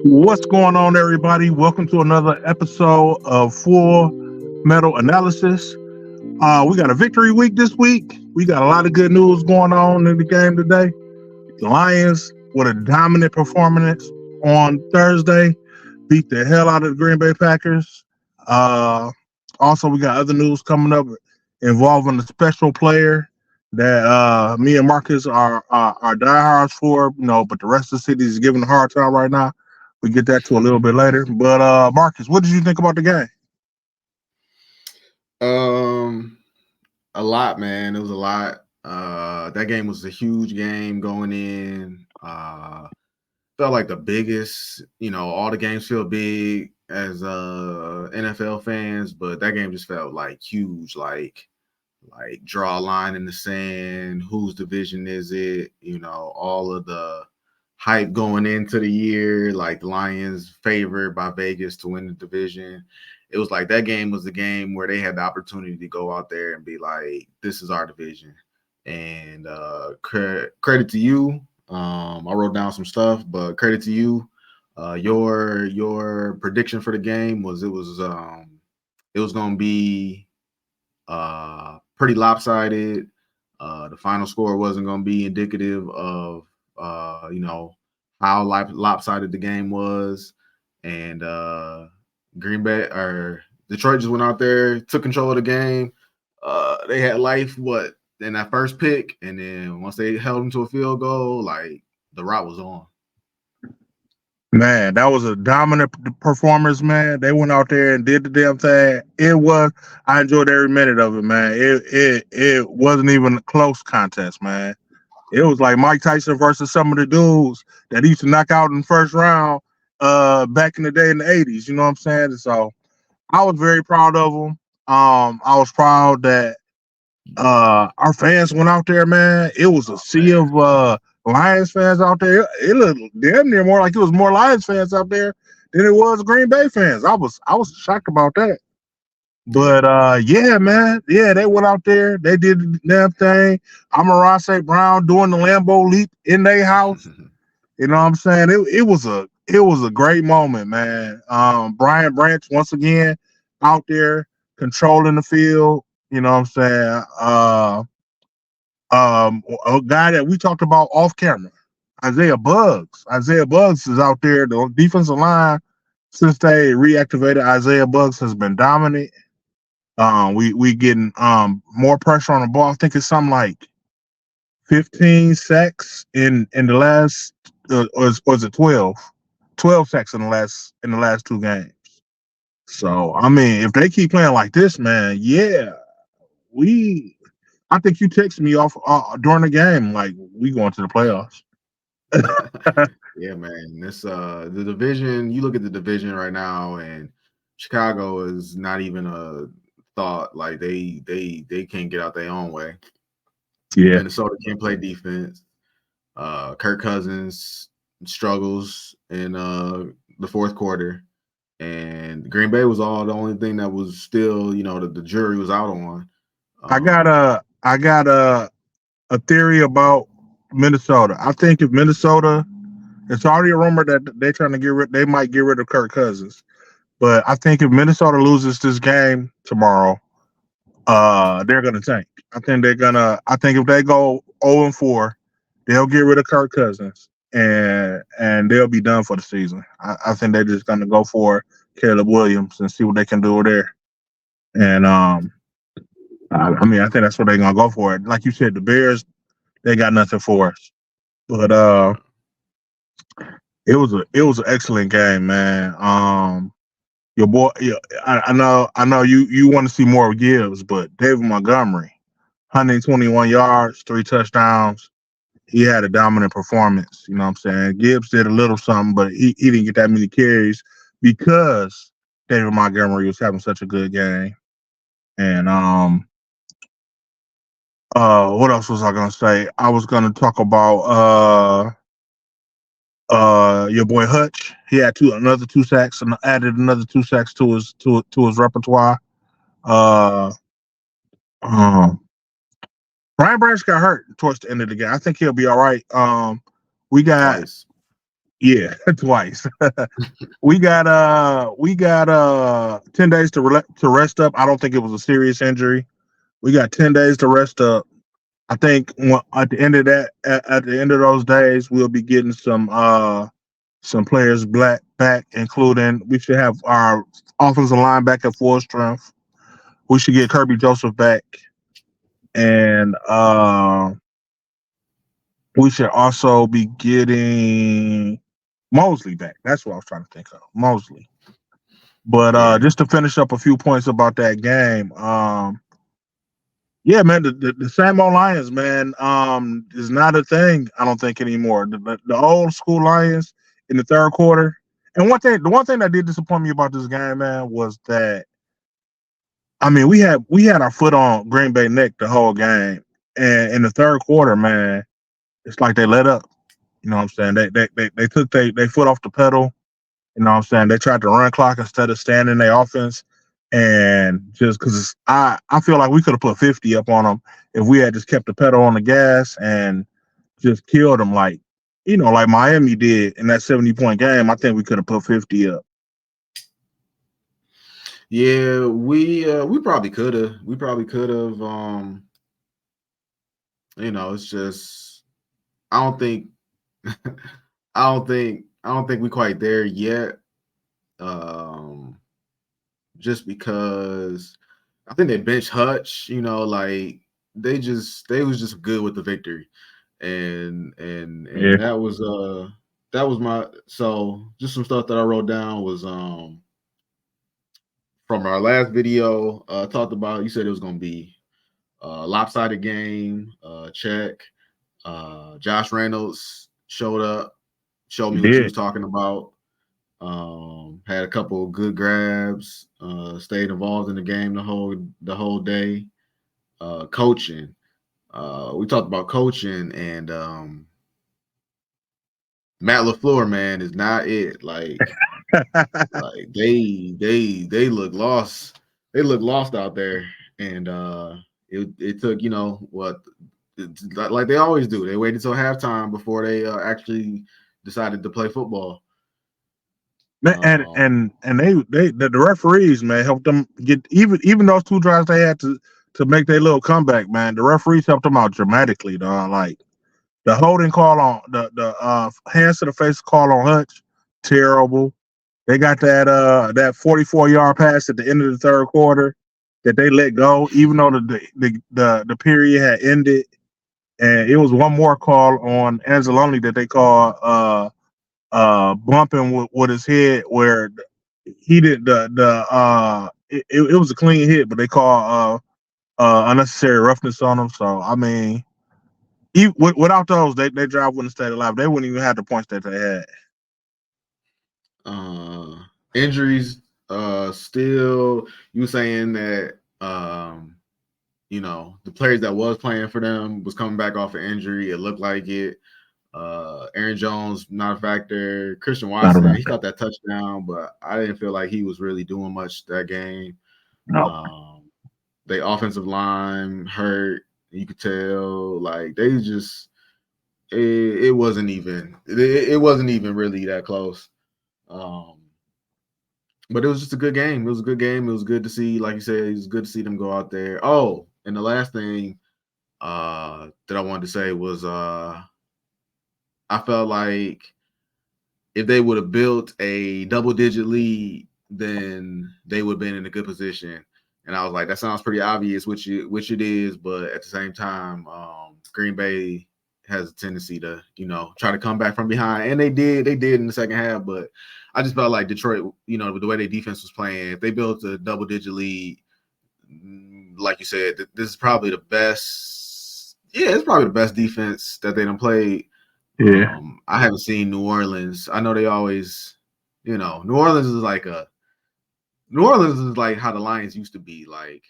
What's going on, everybody? Welcome to another episode of Full Metal Analysis. We got a victory week this week. We got a lot of good news going on in the game today. The Lions, with a dominant performance on Thursday, beat the hell out of the Green Bay Packers. Uh, Also, we got other news coming up involving a special player that me and Marcus are diehards for, but the rest of the city is giving a hard time right now. We get that to a little bit later. But Marcus, what did you think about the game? Um, a lot, man. It was a lot. That game was a huge game going in. Felt like the biggest. All the games feel big as NFL fans, but that game just felt like huge. Like draw a line in the sand. Whose division is it? All of the hype going into the year, like the Lions favored by Vegas to win the division. It was like that game was the game where they had the opportunity to go out there and be like, this is our division. And credit to you. I wrote down some stuff, but credit to you. Your prediction for the game was it was going to be pretty lopsided. The final score wasn't going to be indicative of how lopsided the game was, and Green Bay or Detroit just went out there, took control of the game. They had life in that first pick, and then once they held them to a field goal, like the route was on. Man, that was a dominant performance, man. They went out there and did the damn thing. I enjoyed every minute of it, man. It wasn't even a close contest, man. It was like Mike Tyson versus some of the dudes that he used to knock out in the first round back in the day in the 80s. You know what I'm saying? So I was very proud of them. I was proud that our fans went out there, man. It was a sea of Lions fans out there. It looked damn near more like it was more Lions fans out there than it was Green Bay fans. I was shocked about that. But yeah, man, yeah, they went out there, they did the damn thing. Amon St. Brown doing the Lambeau leap in their house. You know what I'm saying? It was a great moment, man. Brian Branch once again out there controlling the field. You know what I'm saying? A guy that we talked about off camera, Isaiah Buggs. Isaiah Buggs is out there. The defensive line, since they reactivated Isaiah Buggs, has been dominant. We getting more pressure on the ball. I think it's something like 15 sacks in the last, or is it 12? 12 sacks in the last two games. So I mean, if they keep playing like this, man, yeah, we. I think you texted me off during the game, like we going to the playoffs. Yeah, man. This the division. You look at the division right now, and Chicago is not even a thought. Like they can't get out their own way. Yeah, Minnesota can't play defense. Kirk Cousins struggles in the fourth quarter, and Green Bay was all the only thing that was still, the jury was out on. I got Um, a theory about Minnesota. I think if Minnesota, it's already a rumor that they're trying to they might get rid of Kirk Cousins. But I think if Minnesota loses this game tomorrow, they're gonna tank. I think if they go 0-4, they'll get rid of Kirk Cousins and they'll be done for the season. I think they're just gonna go for Caleb Williams and see what they can do there. And I mean, I think that's what they're gonna go for. It. Like you said, the Bears, they got nothing for us. But it was an excellent game, man. Your boy, yeah, I know you want to see more of Gibbs, but David Montgomery, 121 yards, 3 touchdowns. He had a dominant performance. You know what I'm saying? Gibbs did a little something, but he didn't get that many carries because David Montgomery was having such a good game. And what else was I gonna say? I was gonna talk about your boy Hutch. He had another 2 sacks and added another 2 sacks to his repertoire. Uh, um, Brian Branch got hurt towards the end of the game. I think he'll be all right. We got twice. Yeah, twice. We got 10 days to rest up. I don't think it was a serious injury. We got 10 days to rest up. I think at the end of at the end of those days, we'll be getting some players back, including we should have our offensive line back at full strength. We should get Kirby Joseph back, and we should also be getting Mosley back. That's what I was trying to think of, Mosley. But Yeah. just to finish up a few points about that game, yeah, man, the same old Lions, man, is not a thing. I don't think anymore. The old school Lions in the third quarter. And the one thing that did disappoint me about this game, man, was that I mean we had our foot on Green Bay neck the whole game, and in the third quarter, man, it's like they let up. You know what I'm saying? They took they foot off the pedal. You know what I'm saying? They tried to run clock instead of standing their offense. And just because I feel like we could have put 50 up on them if we had just kept the pedal on the gas and just killed them like Miami did in that 70-point game. I think we could have put 50 up. Yeah, we probably could have. We probably could have. It's just I don't think I don't think we quite there yet. Um, just because I think they benched Hutch. Like they was just good with the victory, and Yeah, that was my just some stuff that I wrote down was from our last video talked about. You said it was gonna be lopsided game. Check. Josh Reynolds showed up, showed he me what you did. was talking about. Had a couple of good grabs. Stayed involved in the game the whole day. Coaching. We talked about coaching, and Matt LaFleur, man, is not it. Like they look lost. They look lost out there, and it took what like they always do. They waited till halftime before they actually decided to play football. Man, and Um, and and the referees, man, helped them get even those two drives they had to make their little comeback, man. The referees helped them out dramatically, dog. Like the holding call on the hands to the face call on Hutch, terrible. They got that 44-yard pass at the end of the third quarter that they let go, even though the period had ended. And it was one more call on Anzalone that they call bumping with his head where he did it was a clean hit, but they call unnecessary roughness on him. So I mean, without those, they drive wouldn't stay alive. They wouldn't even have the points that they had. uh, Injuries, still, you saying that the players that was playing for them was coming back off an injury. It looked like it. Aaron Jones not a factor. Christian Not Watson, about he that. caught that touchdown, but I didn't feel like he was really doing much that game. No. Um, they offensive line hurt. You could tell like they just it wasn't even really that close. Um, but it was just a good game. It was a good game. It was good to see, like you said, it was good to see them go out there. Oh, and the last thing that I wanted to say was I felt like if they would have built a double digit lead, then they would have been in a good position. And I was like, that sounds pretty obvious, which it is, but at the same time, Green Bay has a tendency to, try to come back from behind. And they did in the second half, but I just felt like Detroit, with the way their defense was playing, if they built a double digit lead, like you said, this is probably the best. Yeah, it's probably the best defense that they done played. Yeah. I haven't seen New Orleans. I know they always, New Orleans is like how the Lions used to be. Like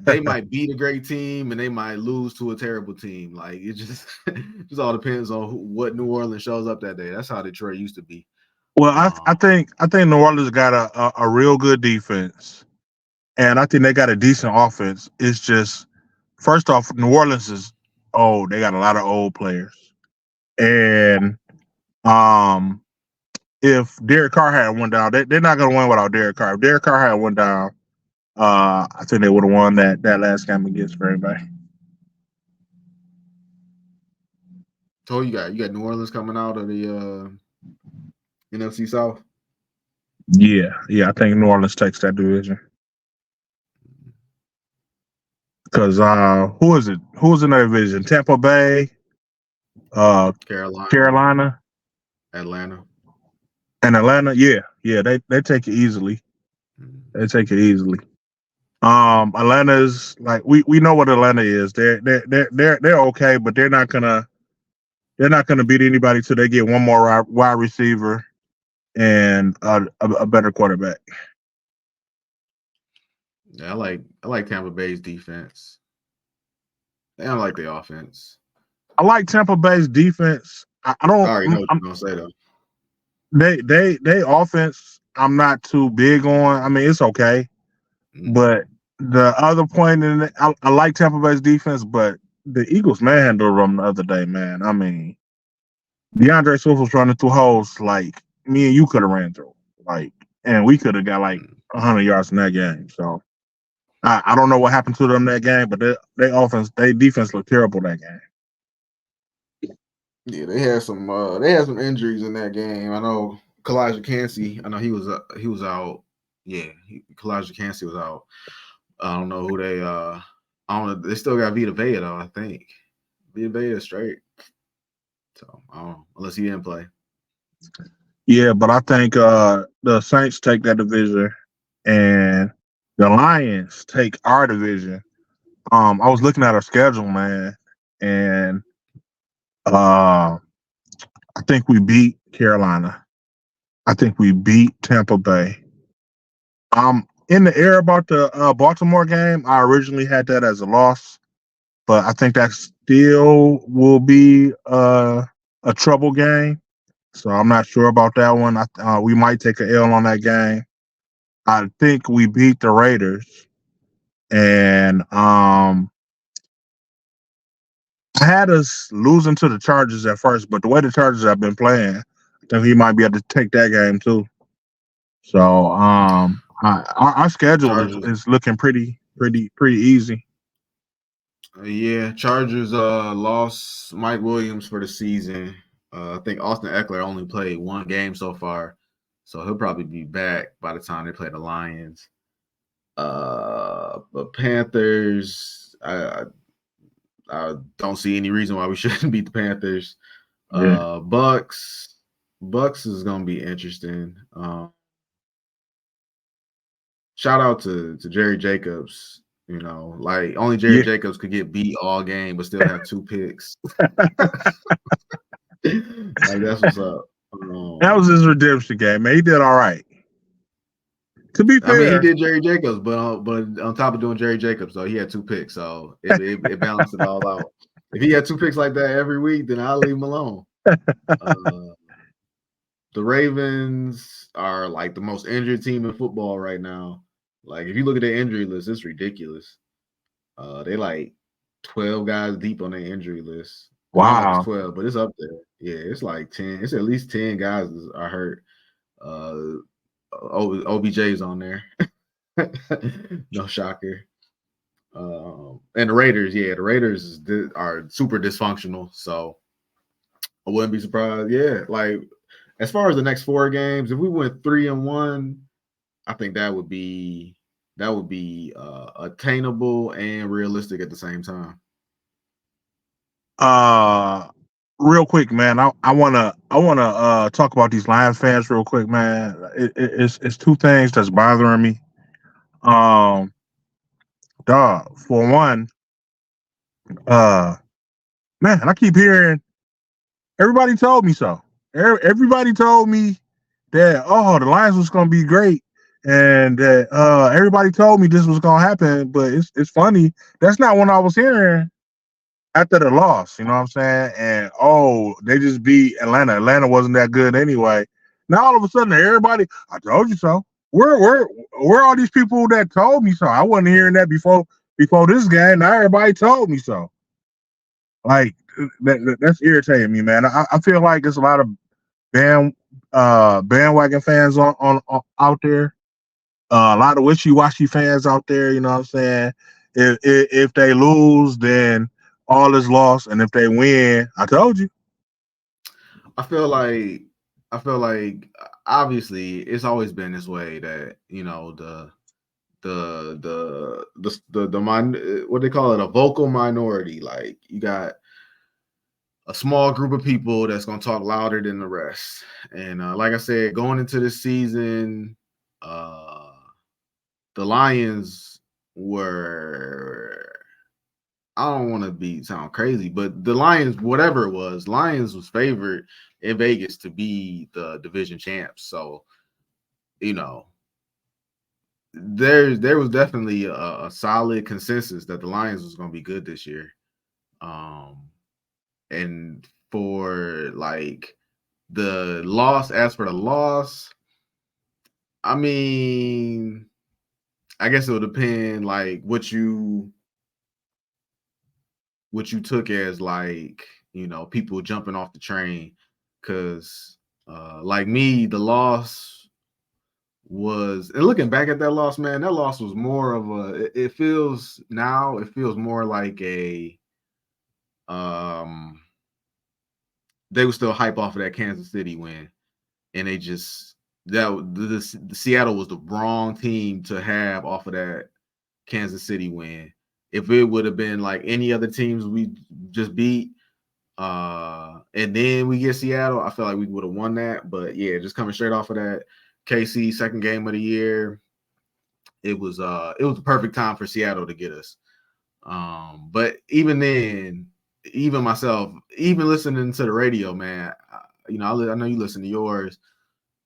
they might beat a great team and they might lose to a terrible team. Like it just just all depends on what New Orleans shows up that day. That's how Detroit used to be. Well, Um, I think New Orleans got a real good defense, and I think they got a decent offense. It's just first off, New Orleans is old. They got a lot of old players, and Um, if Derek Carr had went down, they're not gonna win without Derek Carr. If Derek Carr had went down, I think they would have won that last game against Green Bay. So you got New Orleans coming out of the NFC South. Yeah, I think New Orleans takes that division. Because who is it? Who's in that division? Tampa Bay, Carolina, Carolina, Atlanta. and Atlanta. Yeah, they take it easily. They take it easily. Atlanta's like we know what Atlanta is. They're okay, but they're not gonna beat anybody till they get one more wide receiver and a better quarterback. Yeah, I like Tampa Bay's defense. I don't like the offense. I like Tampa Bay's defense. I I don't. already know what you're gonna say though. They offense. I'm not too big on. I mean, it's okay, but the other point in it, I like Tampa Bay's defense, but the Eagles manhandled them the other day, man. I mean, DeAndre Swift was running through holes like me and you could have ran through, like, and we could have got like 100 yards in that game. So I don't know what happened to them that game, but they defense looked terrible that game. Yeah, they had some injuries in that game. I know Kalijah Cansey. I know he was out. Yeah, Kalijah Cansey was out. I don't know who they. I don't know. They still got Vita Vea though. I think Vita Vea is straight. So I don't know, unless he didn't play. Yeah, but I think the Saints take that division, and the Lions take our division. I was looking at our schedule, man, and I think we beat Carolina. I think we beat Tampa Bay. In the air about the Baltimore game, I originally had that as a loss, but I think that still will be a trouble game. So I'm not sure about that one. We might take an L on that game. I think we beat the Raiders, and I had us losing to the Chargers at first, but the way the Chargers have been playing, I think he might be able to take that game too. So our schedule Chargers. is looking pretty easy. Yeah, Chargers lost Mike Williams for the season. I think Austin Eckler only played one game so far, so he'll probably be back by the time they play the Lions. But Panthers, I don't see any reason why we shouldn't beat the Panthers. Yeah. Bucks is gonna be interesting. Shout out to Jerry Jacobs. You know, like only Jerry Yeah. Jacobs could get beat all game, but still have 2 picks. Like that's what's up. That was his redemption game, man. He did all right. To be I mean, he fair, did Jerry Jacobs, but on top of doing Jerry Jacobs, though, he had 2 picks, so it balanced it all out. If he had 2 picks like that every week, then I'll leave him alone. The Ravens are like the most injured team in football right now. Like if you look at their injury list, it's ridiculous. They like 12 guys deep on their injury list. I don't know if it's wow. 12, but it's up there. Yeah, it's like 10. It's at least 10 guys are hurt. OBJ's on there. No shocker. And the Raiders, the Raiders are super dysfunctional. So I wouldn't be surprised. Yeah, like as far as the next 4 games, if we went 3-1, I think that would be attainable and realistic at the same time. Real quick, man. I wanna talk about these Lions fans real quick, man. It's 2 things that's bothering me. Dog, for one, man, I keep hearing everybody told me so. Everybody told me that the Lions was gonna be great, and that everybody told me this was gonna happen. But it's funny. That's not what I was hearing after the loss. You know what I'm saying? And they just beat Atlanta. Atlanta wasn't that good anyway. Now all of a sudden, everybody, I told you so. Where all these people that told me so? I wasn't hearing that before this game. Now everybody told me so. Like that's irritating me, man. I feel like there's a lot of band bandwagon fans on out there. A lot of wishy-washy fans out there. You know what I'm saying? If they lose, then all is lost, and if they win, I told you. I feel like obviously it's always been this way that what they call it, a vocal minority. Like you got a small group of people that's gonna talk louder than the rest. And like I said, going into this season, uh, the Lions were. I don't want to be sound crazy, but the Lions, whatever it was, Lions was favored in Vegas to be the division champs. So you know, there was definitely a solid consensus that the Lions was going to be good this year. Um, and for like the loss, as for the loss, I mean, I guess it would depend like what you took as like people jumping off the train, because like me, the loss was, and looking back at that loss, man, that loss was more of it feels more like a um they were still hype off of that Kansas City win, and they just the Seattle was the wrong team to have off of that Kansas City win. If it would have been like any other teams we just beat, and then we get Seattle, I feel like we would have won that. But yeah, just coming straight off of that KC second game of the year, it was the perfect time for Seattle to get us. But even then, even myself, even listening to the radio, man, I know you listen to yours,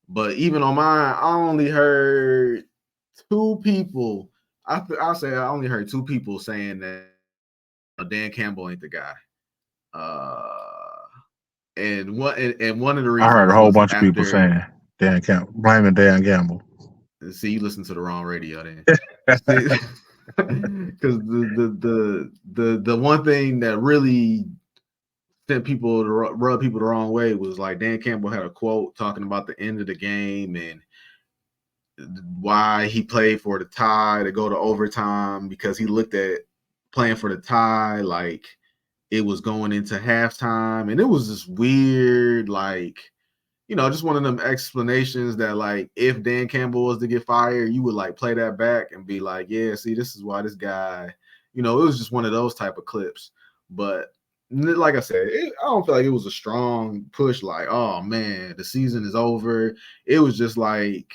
but even on mine, I only heard two people. I'll say I only heard two people saying that Dan Campbell ain't the guy. Uh, and one of the I heard a reasons whole was bunch of people after. saying blaming Dan Gamble. See, you listen to the wrong radio then. See, because the one thing that really sent people to rub people the wrong way was like Dan Campbell had a quote talking about the end of the game and why he played for the tie to go to overtime, because he looked at playing for the tie like it was going into halftime, and it was this weird, like, just one of them explanations that, like, if Dan Campbell was to get fired, you would like play that back and be like, yeah, see, this is why this guy, it was just one of those type of clips. But like I said, I don't feel like it was a strong push, like, oh man, the season is over. It was just like,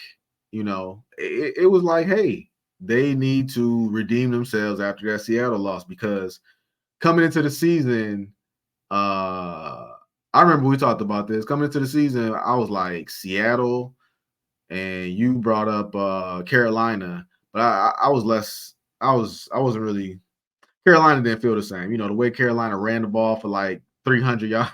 it was like, hey, they need to redeem themselves after that Seattle loss, because coming into the season, I remember we talked about this. Coming into the season, I was like Seattle, and you brought up Carolina, but I was less. I wasn't really. Carolina didn't feel the same. The way Carolina ran the ball for like 300 yards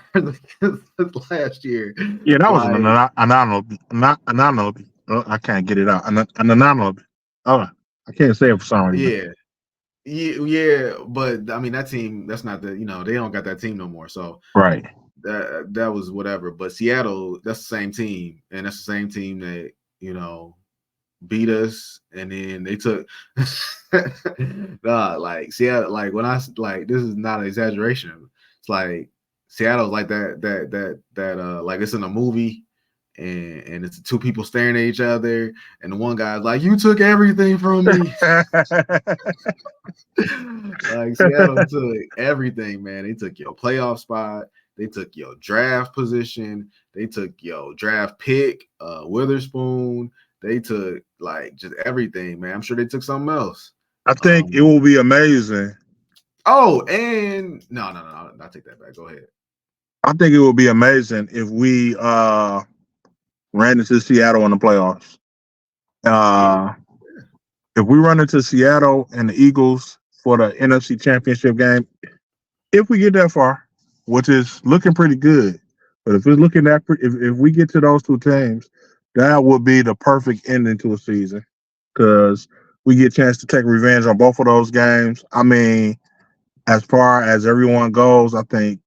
last year, Yeah, that was an like anomaly. Not an anomaly. I can't get it out. An anomaly. Oh, I can't say it for some reason. yeah, yeah. But I mean, that team. That's not the. They don't got that team no more. So Right. that was whatever. But Seattle, that's the same team, and that's the same team that beat us, and then they took nah, like Seattle. Like when I like, this is not an exaggeration. It's like Seattle's like that like it's in a movie. And it's two people staring at each other, and the one guy's like, "You took everything from me." Like Seattle took everything, man. They took your playoff spot. They took your draft position. They took your draft pick, Witherspoon. They took like just everything, man. I'm sure they took something else. I think it will be amazing. Oh, and no, I take that back. Go ahead. I think it will be amazing if we ran into Seattle in the playoffs. Yeah, Uh, if we run into Seattle and the Eagles for the NFC Championship game, if we get that far, which is looking pretty good, but if it's looking that, if we get to those two teams, that would be the perfect ending to a season, because we get a chance to take revenge on both of those games. I mean, as far as everyone goes, I think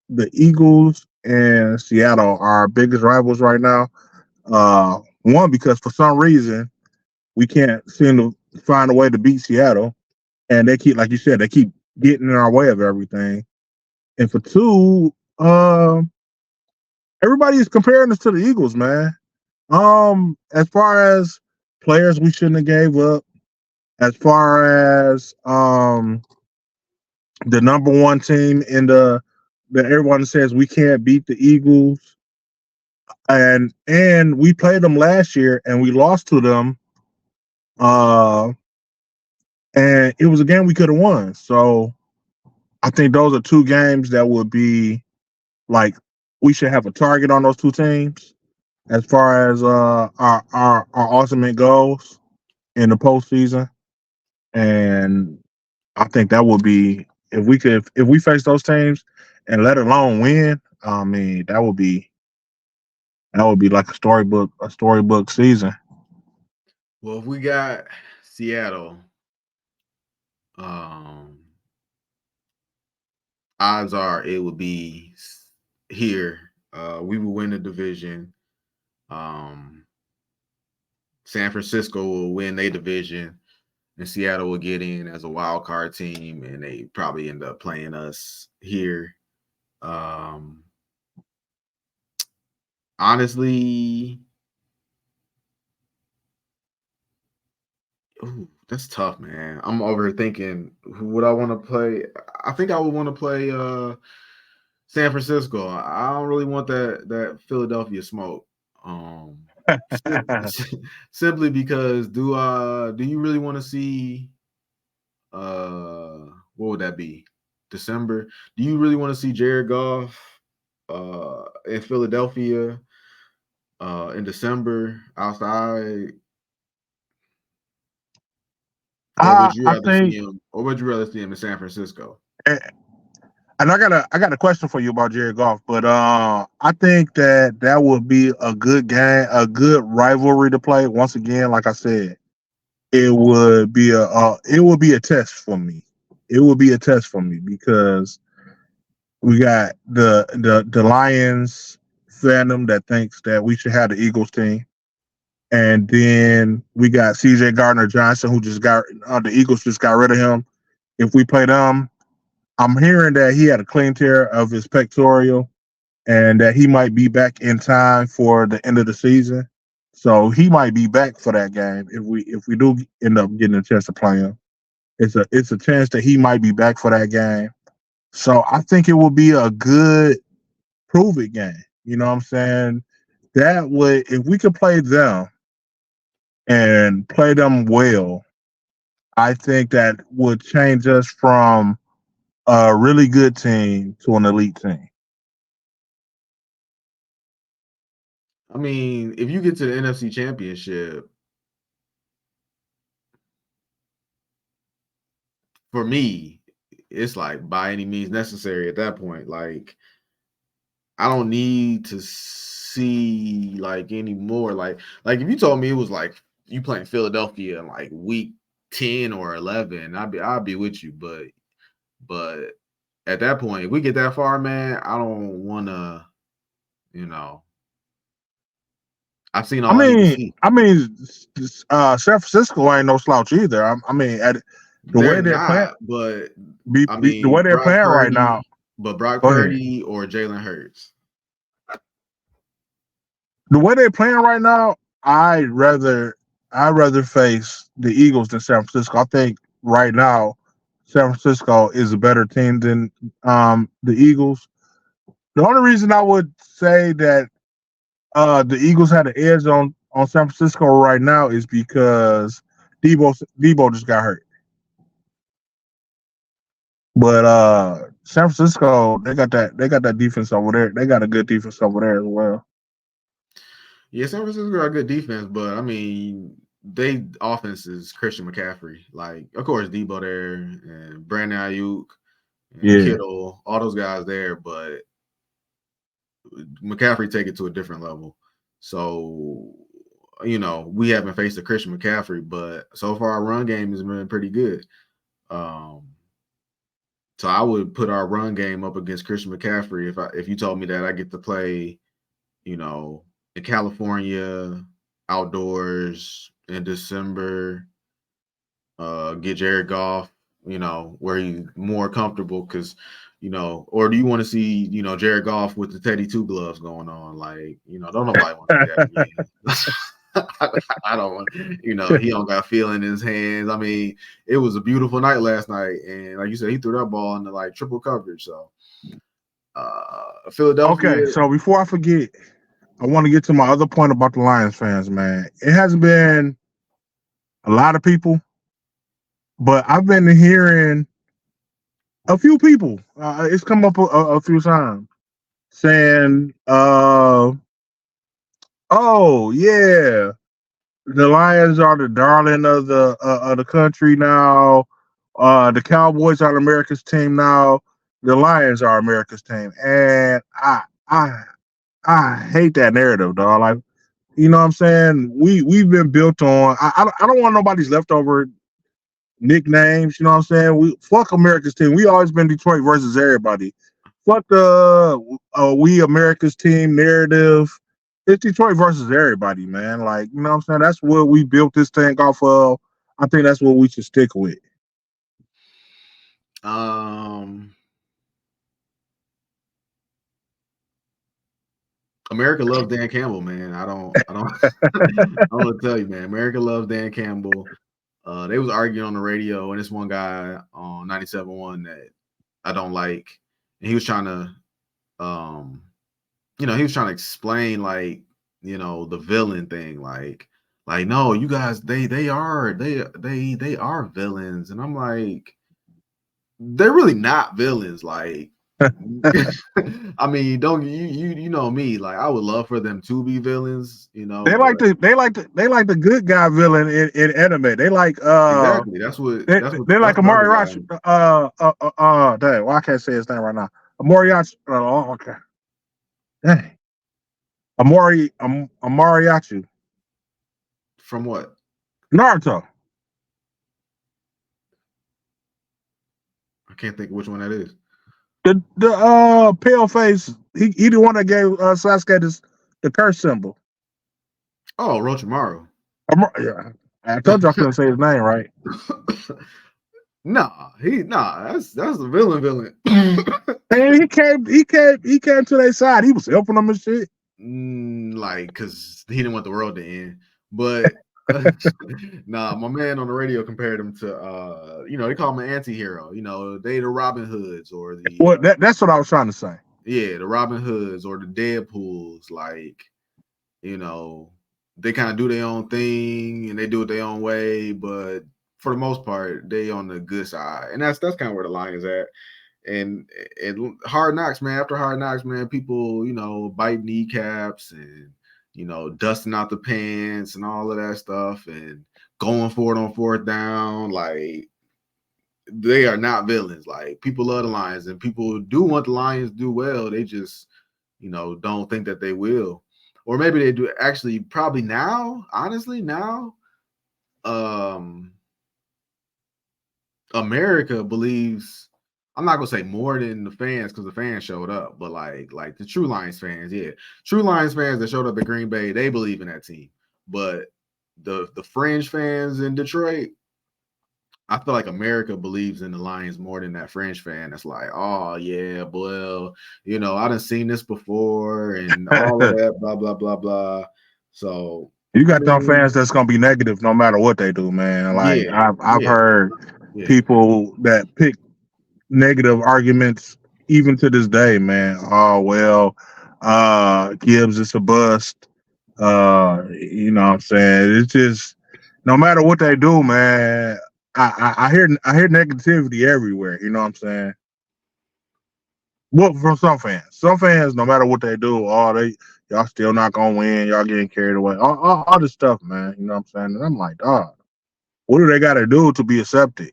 the Eagles and Seattle are our biggest rivals right now. One, because for some reason we can't seem to find a way to beat Seattle, and they keep, like you said, they keep getting in our way of everything. And for two, everybody is comparing us to the Eagles, man. As far as players we shouldn't have gave up, as far as the number one team in the that everyone says we can't beat the Eagles, and we played them last year and we lost to them. Uh, and it was a game we could have won. So I think those are two games that would be like we should have a target on those two teams as far as our ultimate goals in the postseason. And I think that would be if we face those teams and let alone win. I mean, that would be like a storybook season. Well, if we got Seattle, um, odds are it would be here. We will win the division. Um, San Francisco will win their division, and Seattle will get in as a wild card team, and they probably end up playing us here. Um, honestly, ooh, that's tough, man. I'm overthinking who would I want to play. I think I would want to play San Francisco. I don't really want that Philadelphia smoke. Um, sim- simply because do you really want to see what would that be? December? Do you really want to see Jared Goff in Philadelphia in December outside, or would you I rather see think, him, or would you rather see him in San Francisco? and I got a question for you about Jared Goff, but I think that would be a good game, a good rivalry to play. Once again, like I said, it would be a test for me. It would be a test for me because we got the Lions fandom that thinks that we should have the Eagles team, and then we got C.J. Gardner Johnson who just got the Eagles just got rid of him. If we play them, I'm hearing that he had a clean tear of his pectoral and that he might be back in time for the end of the season. So he might be back for that game if we do end up getting a chance to play him. It's a chance that he might be back for that game. So I think it will be a good prove it game. You know what I'm saying? That would if we could play them and play them well, I think that would change us from a really good team to an elite team. I mean, if you get to the NFC Championship, for me, it's like by any means necessary at that point. Like, I don't need to see like any more. Like if you told me it was like you playing Philadelphia in like week 10 or 11, I'd be with you. But at that point, if we get that far, man, I don't want to. You know, I've seen I all I need to mean, see. I mean, San Francisco ain't no slouch either. I mean, the They're way they're playing, not, but I the way mean they're playing right now. Brock Go ahead. Purdy or Jalen Hurts. The way they're playing right now, I'd rather face the Eagles than San Francisco. I think right now, San Francisco is a better team than the Eagles. The only reason I would say that the Eagles had an edge on San Francisco right now is because Debo just got hurt. But San Francisco, they got that defense over there. They got a good defense over there as well. Yeah, San Francisco got good defense, but I mean, they offense is Christian McCaffrey. Like, of course, Debo there and Brandon Ayuk and Yeah. Kittle, all those guys there, but McCaffrey take it to a different level. So, we haven't faced a Christian McCaffrey, but so far our run game has been pretty good. Um, So I would put our run game up against Christian McCaffrey if you told me that I get to play, you know, in California, outdoors in December, get Jared Goff, where he's more comfortable because, or do you want to see, Jared Goff with the Teddy Two Gloves going on? Like, don't nobody want to see that again. I don't want, he don't got feeling in his hands. I mean, it was a beautiful night last night. And like you said, he threw that ball into like triple coverage. So Philadelphia. Okay, so before I forget, I want to get to my other point about the Lions fans, man. It hasn't been a lot of people, but I've been hearing a few people. It's come up a few times saying, "Oh yeah, the Lions are the darling of the country now. The Cowboys are America's team now. The Lions are America's team." And I I hate that narrative, dog. Like, you know what I'm saying? We've been built on. I don't want nobody's leftover nicknames. You know what I'm saying? We fuck America's team. We always been Detroit versus everybody. Fuck the we America's team narrative. It's Detroit versus everybody, man. Like, you know what I'm saying? That's what we built this thing off of. I think that's what we should stick with. America loves Dan Campbell, man. I'm gonna tell you, man. America loves Dan Campbell. They was arguing on the radio, and this one guy on 97.1 that I don't like, and he was trying to, explain like, the villain thing, like no, you guys, they are villains, and I'm like, they're really not villains, like. I mean, don't you know me? Like, I would love for them to be villains, They but like the good guy villain in anime. They like exactly that's what they like that's what the other guy. Amoriachi. Dang, well, I can't say his name right now. Amoriachi. Oh, okay. Dang, Amoriachi. From what? Naruto. I can't think of which one that is. The pale face. He the one that gave Sasuke the curse symbol. Oh, Orochimaru. Yeah, I told you I couldn't say his name right. That's the villain. And he came to their side. He was helping them and shit. Like, because he didn't want the world to end. But nah, my man on the radio compared him to they call him an anti-hero. They the Robin Hoods or the Well, that's what I was trying to say. yeah, the Robin Hoods or the Deadpools, like, they kind of do their own thing and they do it their own way, but for the most part, they on the good side. And that's kind of where the line is at. And Hard Knocks, man, after Hard Knocks, man, people, bite kneecaps and, dusting out the pants and all of that stuff and going for it on fourth down. Like, they are not villains. Like, people love the Lions and people do want the Lions to do well. They just, don't think that they will. Or maybe they do actually probably now, honestly, now, America believes, I'm not gonna say more than the fans because the fans showed up, but like the true Lions fans, yeah. True Lions fans that showed up at Green Bay, they believe in that team. But the fringe fans in Detroit, I feel like America believes in the Lions more than that French fan. That's like, oh yeah, well, I done seen this before and all of that, blah blah blah blah. So You I got them mean, fans that's gonna be negative no matter what they do, man. Like yeah, I've yeah, heard yeah. people that pick negative arguments even to this day, man. Oh well, Gibbs is a bust. You know what I'm saying? It's just no matter what they do, man. I hear negativity everywhere. You know what I'm saying? Well, from some fans. Some fans, no matter what they do, y'all still not gonna win. Y'all getting carried away. All this stuff, man. You know what I'm saying? And I'm like, dog, what do they got to do to be accepted?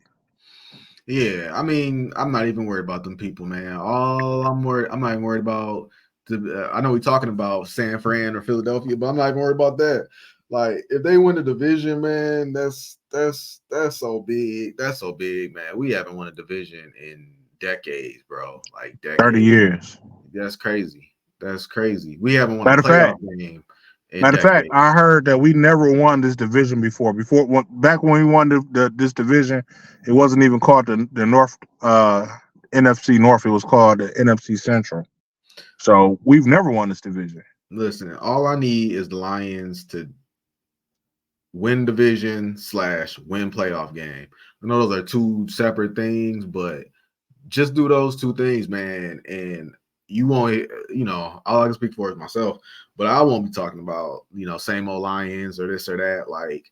Yeah, I mean, I'm not even worried about them people, man. I'm not even worried about I know we're talking about San Fran or Philadelphia, but I'm not even worried about that. Like, if they win the division, man, that's so big. That's so big, man. We haven't won a division in decades, bro. Like 30 decades. years. That's crazy. That's crazy. We haven't won a Matter of playoff fact, game in Matter of fact, decades. I heard that we never won this division before. Back when we won this division, it wasn't even called the North NFC North. It was called the NFC Central. So we've never won this division. Listen, all I need is the Lions to win division / win playoff game. I know those are two separate things, but just do those two things, man. And you won't, all I can speak for is myself, but I won't be talking about, same old Lions or this or that. Like,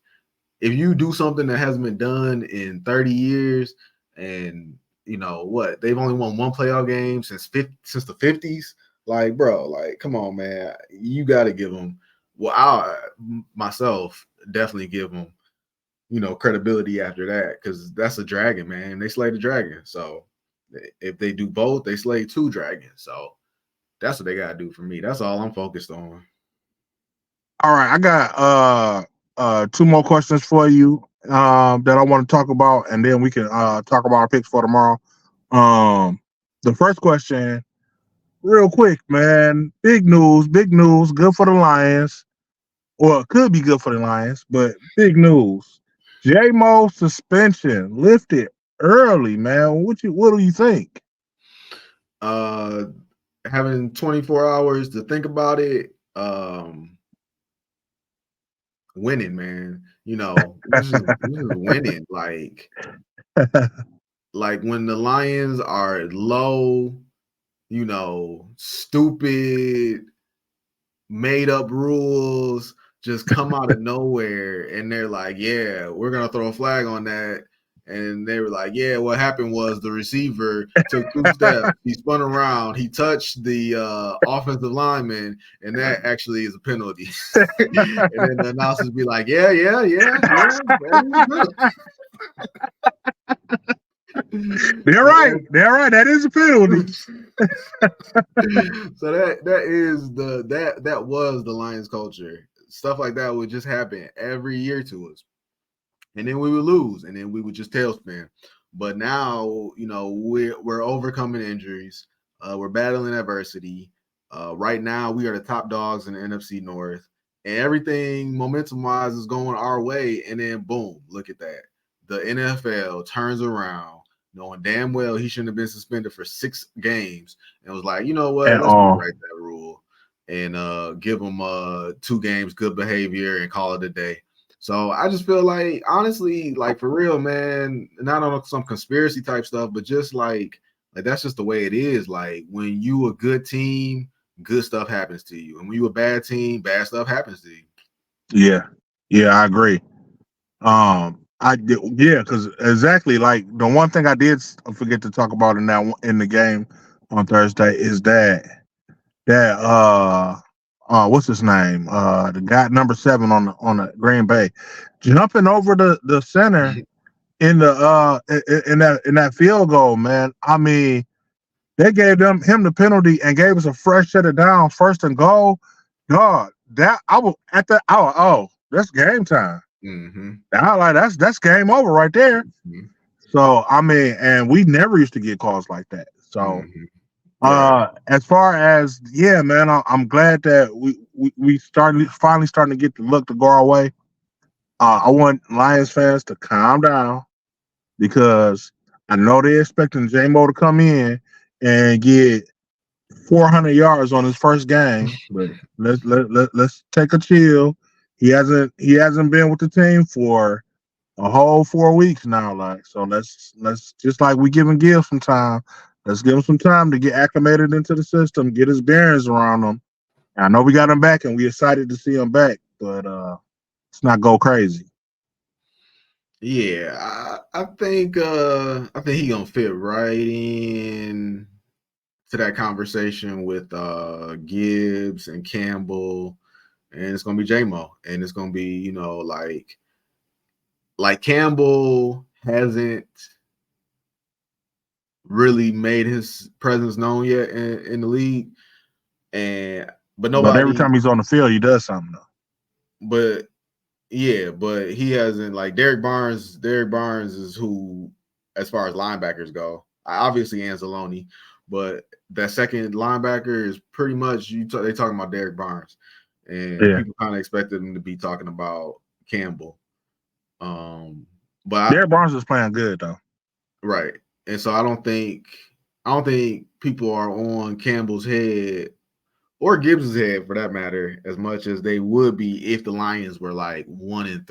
if you do something that hasn't been done in 30 years and, what, they've only won one playoff game since the 50s. Like, bro, like, come on, man. You got to give them, well, I myself definitely give them, credibility after that, because that's a dragon, man. They slayed the dragon. So if they do both, they slay two dragons. So that's what they got to do for me. That's all I'm focused on. All right, I got two more questions for you that I want to talk about, and then we can talk about our picks for tomorrow. The first question, real quick, man. Big news, good for the Lions. Or it could be good for the Lions, but big news. J-Mo suspension lifted early, man. What do you think? Uh Having 24 hours to think about it, winning, man. This is winning. Like when the Lions are low, stupid, made up rules just come out of nowhere, and they're like, yeah, we're gonna throw a flag on that. And they were like, yeah, what happened was the receiver took 2 steps, he spun around, he touched the offensive lineman, and that actually is a penalty. And then the announcers be like, yeah, that is a penalty. They're right. That is a penalty. So that was the Lions culture. Stuff like that would just happen every year to us, and then we would lose, and then we would just tailspin. But now, we're overcoming injuries. We're battling adversity. Right now, we are the top dogs in the NFC North, and everything momentum-wise is going our way. And then, boom, look at that. The NFL turns around, knowing damn well he shouldn't have been suspended for 6 games, and was like, you know what? And Let's rewrite that rule and give him 2 games good behavior and call it a day. So I just feel like, honestly, like for real, man, not on some conspiracy type stuff, but just like that's just the way it is. Like when you a good team, good stuff happens to you. And when you a bad team, bad stuff happens to you. yeah, I agree. Because exactly like the one thing I did forget to talk about in the game on Thursday is that what's his name? The guy number 7 on the Green Bay jumping over the center in the in that field goal, man. I mean, they gave him the penalty and gave us a fresh set of downs, first and goal. God, that I was at the that's game time. Mm-hmm. I like that's game over right there. Mm-hmm. So I mean, and we never used to get calls like that. So Mm-hmm. Right. as far as man, I'm glad that we finally starting to get the look to go our way. I want Lions fans to calm down because I know they're expecting J-Mo to come in and get 400 yards on his first game, but let's take a chill. He hasn't been with the team for a whole 4 weeks now. Like, so let's just like we giving Gibbs some time. Let's give him some time to get acclimated into the system, get his bearings around him. And I know we got him back, and we excited to see him back, but let's not go crazy. Yeah, I think he gonna fit right in to that conversation with Gibbs and Campbell, and it's gonna be J-Mo, and it's gonna be like Campbell hasn't really made his presence known yet in the league, but But every nobody, time he's on the field, he does something though. but yeah, but he hasn't, like Derek Barnes. Derek Barnes is who, as far as linebackers go, obviously Anzalone, but that second linebacker is pretty much they talking about Derek Barnes, and Yeah. people kind of expected them to be talking about Campbell. But Derek Barnes is playing good though. right, and so I don't think people are on Campbell's head or Gibbs's head for that matter as much as they would be if the Lions were like 1-3.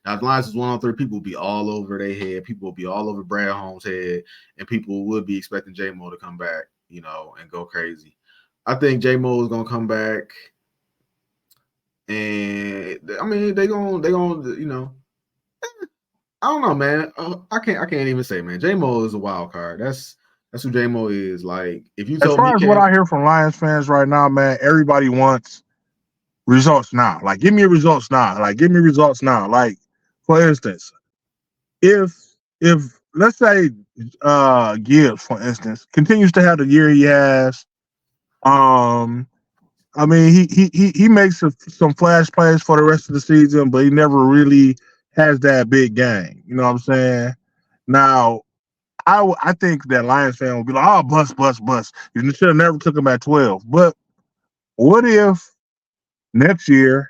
Now, if the Lions was 1-3, people would be all over their head. People would be all over Brad Holmes' head, and people would be expecting J-Mo to come back, you know, and go crazy. I think J-Mo is gonna come back, and I mean they gonna you know. I don't know, man. I can't even say, man. J-Mo is a wild card. That's who J-Mo is. Like, if you As told me far as what Cam, I hear from Lions fans right now, man, everybody wants results now. Like, give me results now. Like, give me results now. Like, for instance, if let's say Gibbs, for instance, continues to have the year he has, um, I mean, he makes some flash plays for the rest of the season, but he never really has that big game. You know what I'm saying? Now, I think that Lions fan will be like, oh, bust, bust, bust. You should have never took him at 12. But what if next year,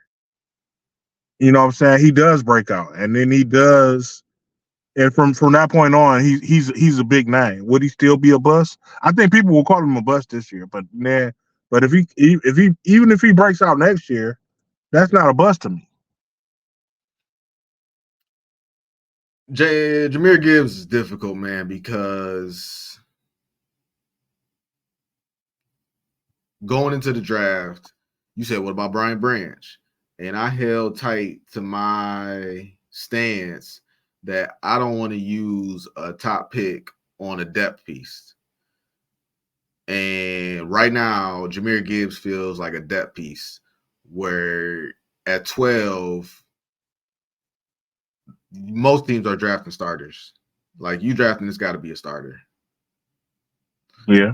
you know what I'm saying, he does break out and then he does, and from that point on, he's a big name. Would he still be a bust? I think people will call him a bust this year, but nah. But if he even if he breaks out next year, that's not a bust to me. Jahmyr Gibbs is difficult, man, because going into the draft, you said, what about Brian Branch? And I held tight to my stance that I don't want to use a top pick on a depth piece. And right now, Jahmyr Gibbs feels like a depth piece where at 12, most teams are drafting starters. Like, you drafting this got to be a starter. Yeah.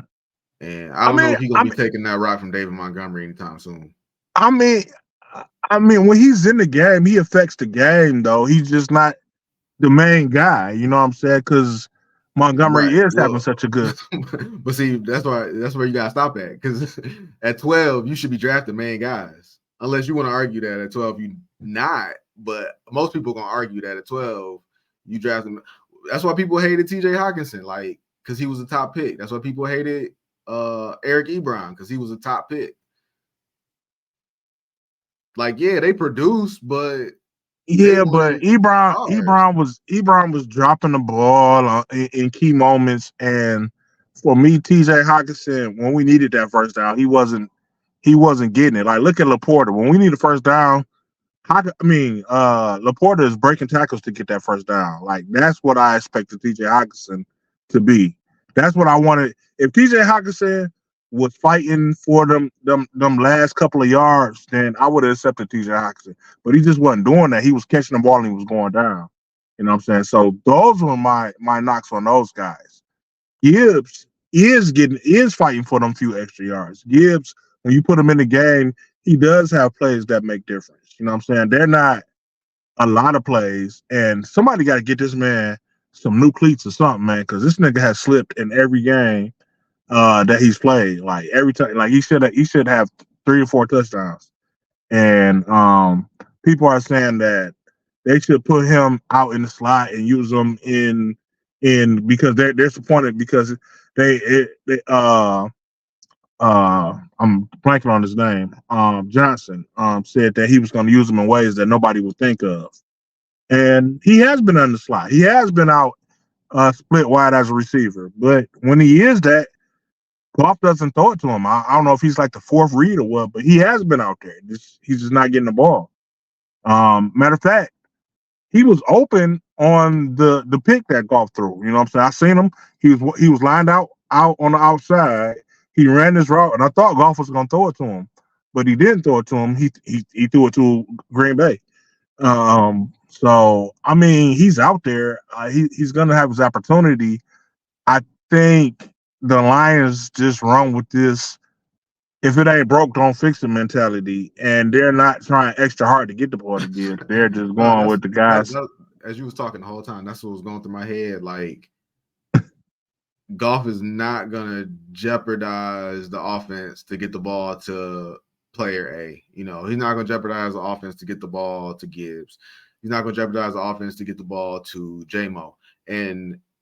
And I don't know if he's going to be taking that route from David Montgomery anytime soon. I mean, when he's in the game, he affects the game, though. He's just not the main guy. You know what I'm saying? Because Montgomery is having such a good. But see, that's where you gotta stop at. Because at 12, you should be drafting main guys, unless you want to argue that at 12 you not. But most people are gonna argue that at 12 you draft him. That's why people hated T.J. Hockenson, like, because he was a top pick. That's why people hated Eric Ebron, because he was a top pick. Like, yeah, they produced, but but Ebron was dropping the ball in key moments, and for me, T.J. Hockenson, when we needed that first down, he wasn't getting it. Like, look at Laporta. When we need a first down, Laporta is breaking tackles to get that first down. Like, that's what I expected T.J. Hockenson to be. That's what I wanted. If T.J. Hockenson was fighting for them last couple of yards, then I would have accepted T.J. Hockenson. But he just wasn't doing that. He was catching the ball and he was going down. You know what I'm saying? So those were my knocks on those guys. Gibbs is fighting for them few extra yards. Gibbs, when you put him in the game, he does have plays that make difference. You know what I'm saying? They're not a lot of plays, and somebody got to get this man some new cleats or something, man, because this nigga has slipped in every game that he's played. Like, every time, like, he should have 3 or 4 touchdowns, and people are saying that they should put him out in the slot and use him in because they're disappointed because they I'm blanking on his name. Johnson said that he was going to use him in ways that nobody would think of, and he has been on the slot. He has been out split wide as a receiver, but when he is that, Goff doesn't throw it to him. I don't know if he's like the fourth read or what, but he has been out there. He's just not getting the ball. Matter of fact, he was open on the pick that Goff threw. You know what I'm saying? I seen him. He was lined out on the outside. He ran his route, and I thought Goff was going to throw it to him, but he didn't throw it to him. He threw it to Green Bay. So I mean, he's out there. He's going to have his opportunity. I think the Lions just run with this if it ain't broke, don't fix it mentality, and they're not trying extra hard to get the ball to give. They're just going with the guys. As you was talking the whole time, that's what was going through my head. Like, Goff is not gonna jeopardize the offense to get the ball to player A. He's not gonna jeopardize the offense to get the ball to Gibbs. He's not gonna jeopardize the offense to get the ball to JMO.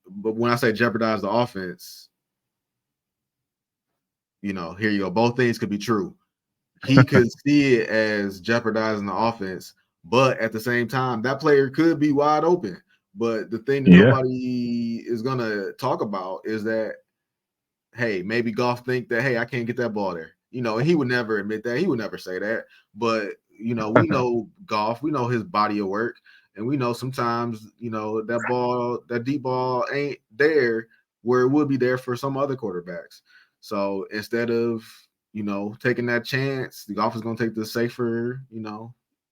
But when I say jeopardize the offense, here you go. Both things could be true. He could see it as jeopardizing the offense, but at the same time, that player could be wide open. But the thing that Yeah. nobody is gonna talk about is that, hey, maybe Goff think that, hey, I can't get that ball there. And he would never admit that. He would never say that. But, we know Goff, we know his body of work, and we know sometimes, that deep ball ain't there where it would be there for some other quarterbacks. So instead of, taking that chance, the Goff is going to take the safer,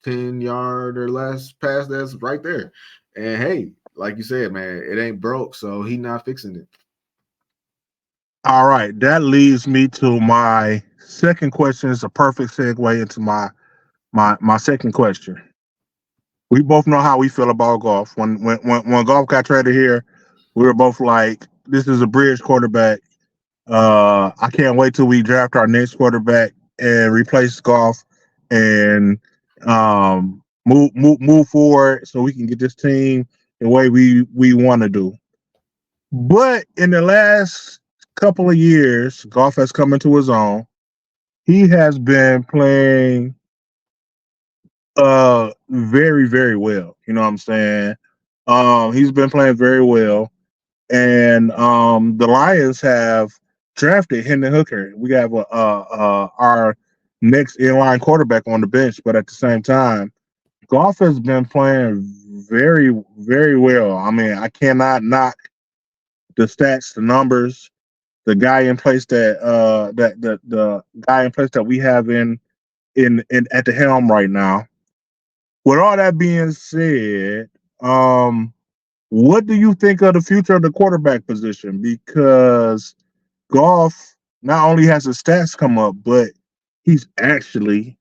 10-yard or less pass that's right there. And hey, like you said, man, it ain't broke, so he not fixing it. All right, that leads me to my second question. It's a perfect segue into my second question. We both know how we feel about golf. When golf got traded here, we were both like, "This is a bridge quarterback. I can't wait till we draft our next quarterback and replace golf and move forward so we can get this team the way we want to do." But in the last couple of years, golf has come into his own. He has been playing very, very well. You know what I'm saying? He's been playing very well. And the Lions have drafted Hendon Hooker. We have our next inline quarterback on the bench, but at the same time, golf has been playing very, very well. I mean, I cannot knock the stats, the numbers, the guy in place that the guy in place that we have in at the helm right now. With all that being said, what do you think of the future of the quarterback position? Because Goff not only has his stats come up, but he's actually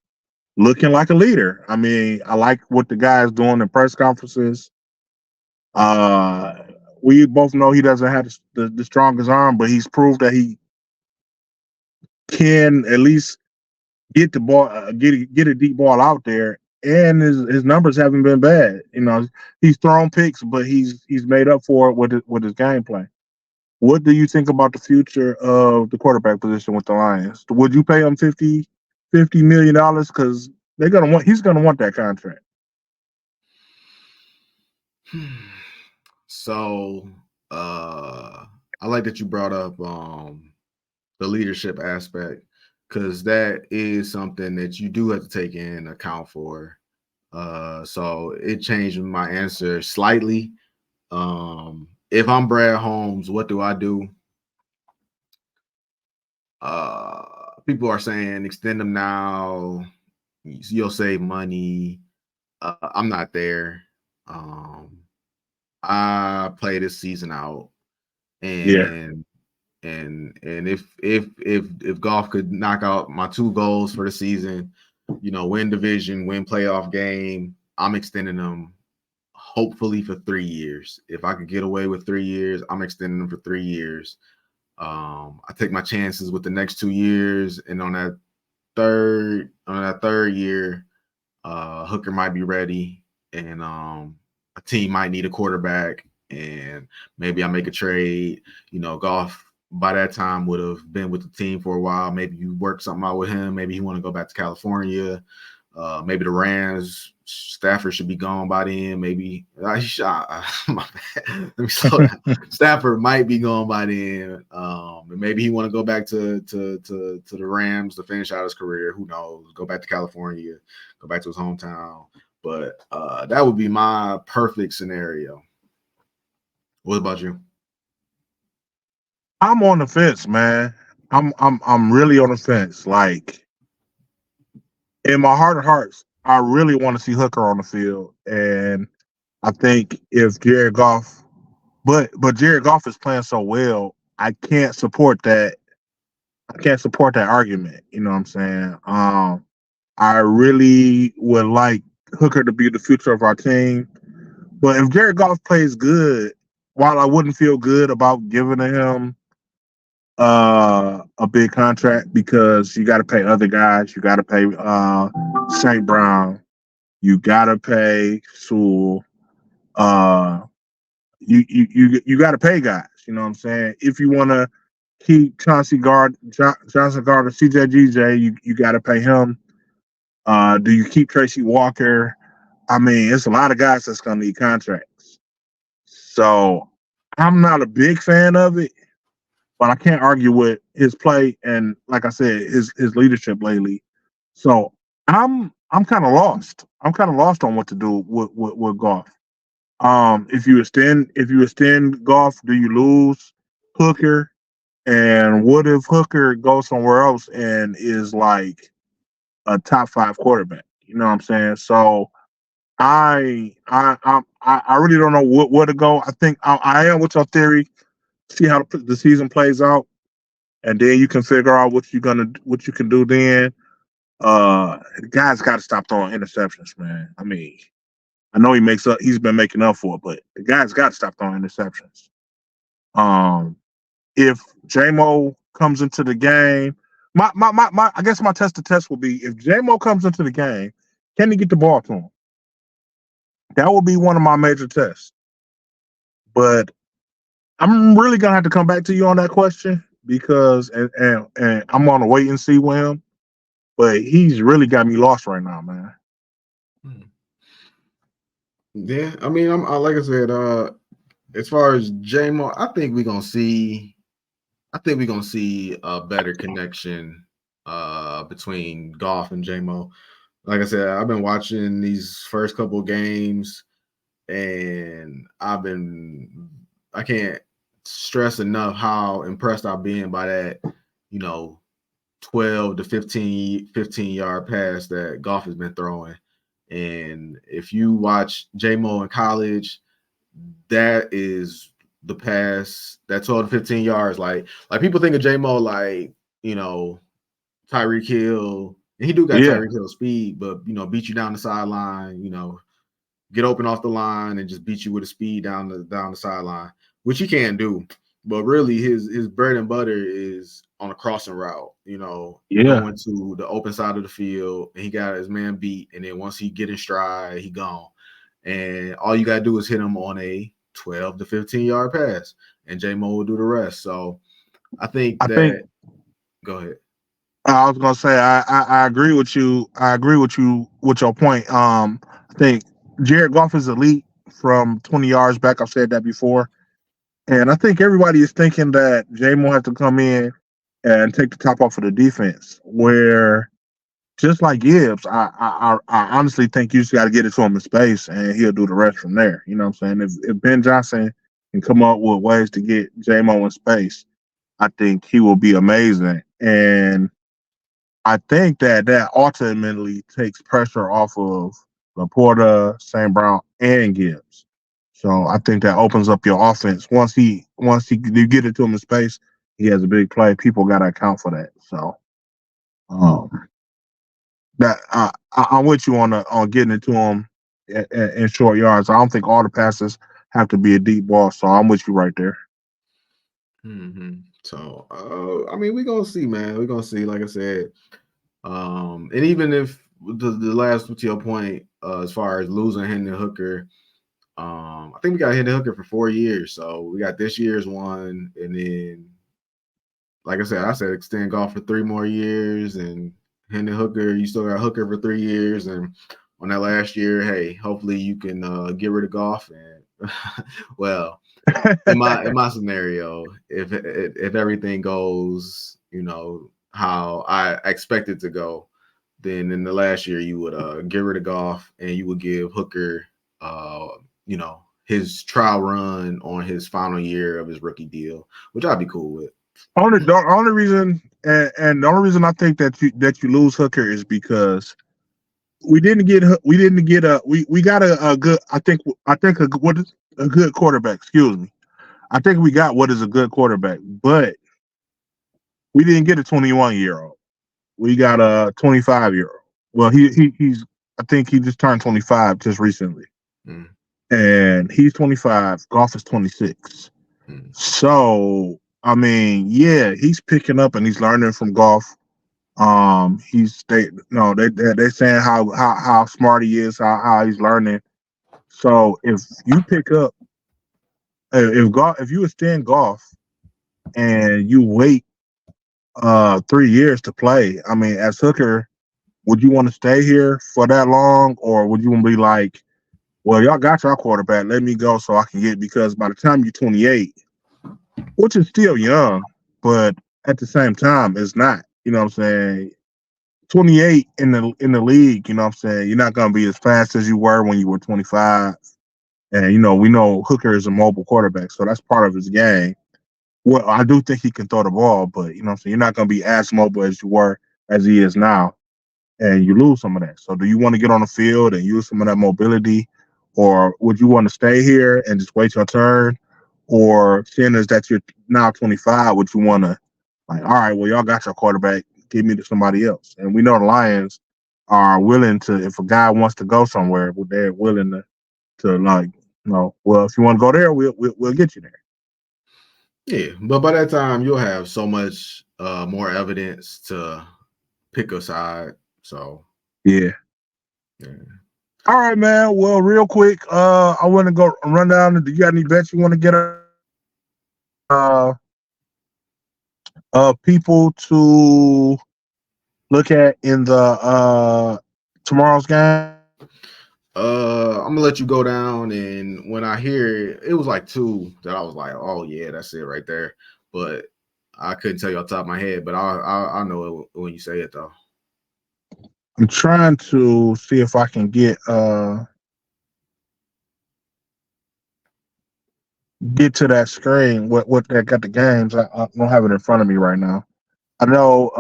looking like a leader. I mean, I like what the guy's doing in press conferences. Uh, we both know he doesn't have the strongest arm, but he's proved that he can at least get the ball, get a deep ball out there, and his numbers haven't been bad. He's thrown picks, but he's made up for it with his gameplay. What do you think about the future of the quarterback position with the Lions? Would you pay him $50 million? Because he's gonna want that contract. So I like that you brought up the leadership aspect, because that is something that you do have to take in account for. So it changed my answer slightly. If I'm Brad Holmes, what do I do? People are saying extend them now, you'll save money. I'm not there. I play this season out, Yeah. and if golf could knock out my two goals for the season, win division, win playoff game, I'm extending them hopefully for 3 years. If I could get away with 3 years, I'm extending them for 3 years. I take my chances with the next 2 years, and on that third year, Hooker might be ready, and a team might need a quarterback, and maybe I make a trade. Golf by that time would have been with the team for a while. Maybe you work something out with him. Maybe he want to go back to California. Maybe the Rams, Stafford should be gone by then. Maybe my bad. Let me slow down. Stafford might be gone by then. And maybe he want to go back to the Rams to finish out his career. Who knows? Go back to California, go back to his hometown. But that would be my perfect scenario. What about you? I'm on the fence, man. I'm really on the fence. Like, in my heart of hearts, I really want to see Hooker on the field, and I think if Jared Goff, but Jared Goff is playing so well, I can't support that. I can't support that argument. You know what I'm saying? I really would like Hooker to be the future of our team, but if Jared Goff plays good, while I wouldn't feel good about giving to him a big contract because you got to pay other guys. You got to pay St. Brown. You got to pay Sewell. Uh, you got to pay guys. You know what I'm saying? If you want to keep Johnson Gardner, CJGJ, you got to pay him. Do you keep Tracy Walker? I mean, it's a lot of guys that's gonna need contracts. So I'm not a big fan of it, but I can't argue with his play and, like I said, his leadership lately. So I'm kind of lost. I'm kind of lost on what to do with golf. If you extend golf, do you lose Hooker? And what if Hooker goes somewhere else and is like a top 5 quarterback? You know what I'm saying? So I really don't know where to go. I think I am with your theory. See how the season plays out, and then you can figure out what you can do then. The guy's got to stop throwing interceptions, man. I mean, I know he's been making up for it, but the guy's got to stop throwing interceptions. Um, if JMO comes into the game, my I guess my test will be if JMO comes into the game, can he get the ball to him? That will be one of my major tests. But I'm really gonna have to come back to you on that question because and I'm on a wait and see with him. But he's really got me lost right now, man. Hmm. Yeah, I mean, like I said, as far as JMO, I think we're gonna see a better connection between Goff and JMO. Like I said, I've been watching these first couple of games, and I can't stress enough how impressed I've been by that, you know, 12 to 15 yard pass that Goff has been throwing. And if you watch JMO in college, that is the pass, that 12 to 15 yards. Like people think of JMO like, you know, Tyreek Hill. And he do got Yeah, Tyreek Hill speed, but beat you down the sideline, get open off the line and just beat you with a speed down the sideline, which he can do. But really, his bread and butter is on a crossing route. yeah, Going to the open side of the field, and he got his man beat. And then once he get in stride, he gone. And all you gotta do is hit him on a 12 to 15 yard pass, and J Mo will do the rest. So I think I think that. Go ahead. I was gonna say I agree with you. I agree with you with your point. I think Jared Goff is elite from 20 yards back. I've said that before. And I think everybody is thinking that J-Mo has to come in and take the top off of the defense. Where just like Gibbs, I honestly think you just got to get it to him in space, and he'll do the rest from there. You know what I'm saying? If Ben Johnson can come up with ways to get J-Mo in space, I think he will be amazing. And I think that ultimately takes pressure off of Laporta, St. Brown, and Gibbs. So I think that opens up your offense. Once he you get it to him in space, he has a big play. People got to account for that. So um, that I'm with you on getting it to him in short yards. I don't think all the passes have to be a deep ball. So I'm with you right there. So I mean, we're gonna see, man. We're gonna see. Like I said, and even if the last to your point, as far as losing Hendon Hooker, I think we got Hendon Hooker for 4 years. So we got this year's one, and then, like I said extend Golf for 3 more years, and Hendon Hooker, you still got Hooker for 3 years, and on that last year, hey, hopefully you can get rid of Golf and well, in my scenario, if everything goes, how I expect it to go, then in the last year you would get rid of Goff and you would give Hooker, his trial run on his final year of his rookie deal, which I'd be cool with. The only reason and the only reason I think that you lose Hooker is because we got a good I think a good quarterback. Excuse me. I think we got what is a good quarterback, but we didn't get a 21-year-old. We got a 25-year-old. Well, he's I think he just turned 25 just recently, Mm. and he's 25. Golf is 26. Mm. So I mean, yeah, he's picking up and he's learning from golf. He's they no they saying how smart he is, how he's learning. So if you pick up if golf if you extend golf and you wait 3 years to play, I mean, as hooker, would you want to stay here for that long, or would you want to be like, well, y'all got your quarterback, let me go so I can get because by the time you're 28, which is still young, but at the same time, it's not. You know what I'm saying? 28 in the league, you know what I'm saying? You're not gonna be as fast as you were when you were 25. And we know Hooker is a mobile quarterback, so that's part of his game. Well, I do think he can throw the ball, but you know what I'm saying, you're not gonna be as mobile as you were as he is now. And you lose some of that. So do you want to get on the field and use some of that mobility? Or would you want to stay here and just wait your turn? Or seeing as that you're now 25, would you want to like, all right, well, y'all got your quarterback, give me to somebody else. And we know the Lions are willing to, if a guy wants to go somewhere, well, they're willing to like, well, if you want to go there, we'll get you there. Yeah, but by that time you'll have so much more evidence to pick a side. So Yeah. yeah. All right, man. Well, real quick, I want to go run down. Do you got any bets you want to get people to look at in the tomorrow's game? I'm gonna let you go down, and when I hear it, it was like two that I was like, oh yeah, that's it right there. But I couldn't tell you off the top of my head, but I know it when you say it though. I'm trying to see if I can get to that screen. What that got the games? I don't have it in front of me right now. I know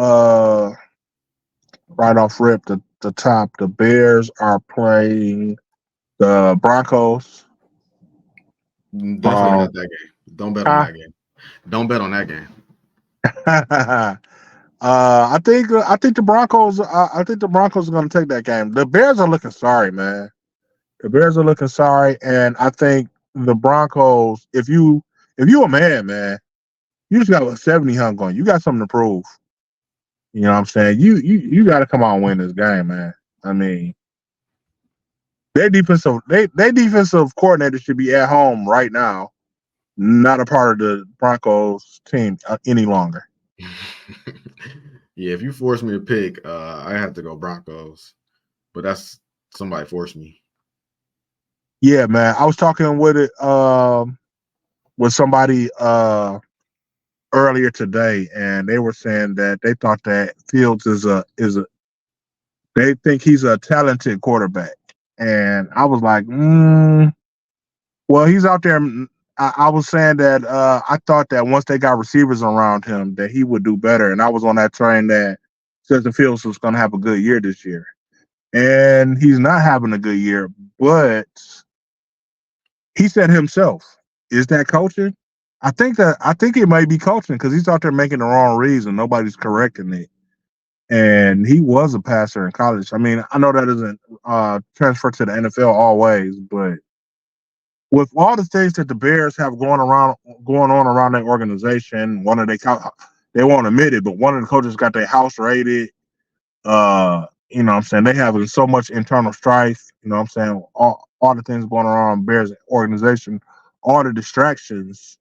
right off rip the top. The Bears are playing the Broncos. Definitely Um, not that game. Don't bet on huh? that game. Don't bet on that game. I think the Broncos. I think the Broncos are going to take that game. The Bears are looking sorry, man. The Bears are looking sorry, and I think the Broncos. If you a man, you just got a 70 hung on. You got something to prove. You know what I'm saying? You got to come out and win this game, man. I mean, their defensive coordinator should be at home right now, not a part of the Broncos team any longer. Yeah, if you force me to pick, I have to go Broncos. But that's somebody forced me. Yeah, man. I was talking with somebody earlier today, and they were saying that they thought that Fields is a they think he's a talented quarterback, and I was like, well, he's out there. I was saying that I thought that once they got receivers around him, that he would do better, and I was on that train that Justin Fields was going to have a good year this year, and he's not having a good year, but he said himself, is that coaching? I think it might be coaching because he's out there making the wrong reads and nobody's correcting it. And he was a passer in college. I mean, I know that doesn't transfer to the NFL always, but with all the things that the Bears have going on around their organization, they won't admit it, but one of the coaches got their house raided. You know what I'm saying? They having so much internal strife, you know what I'm saying? All the things going on in Bears organization, all the distractions.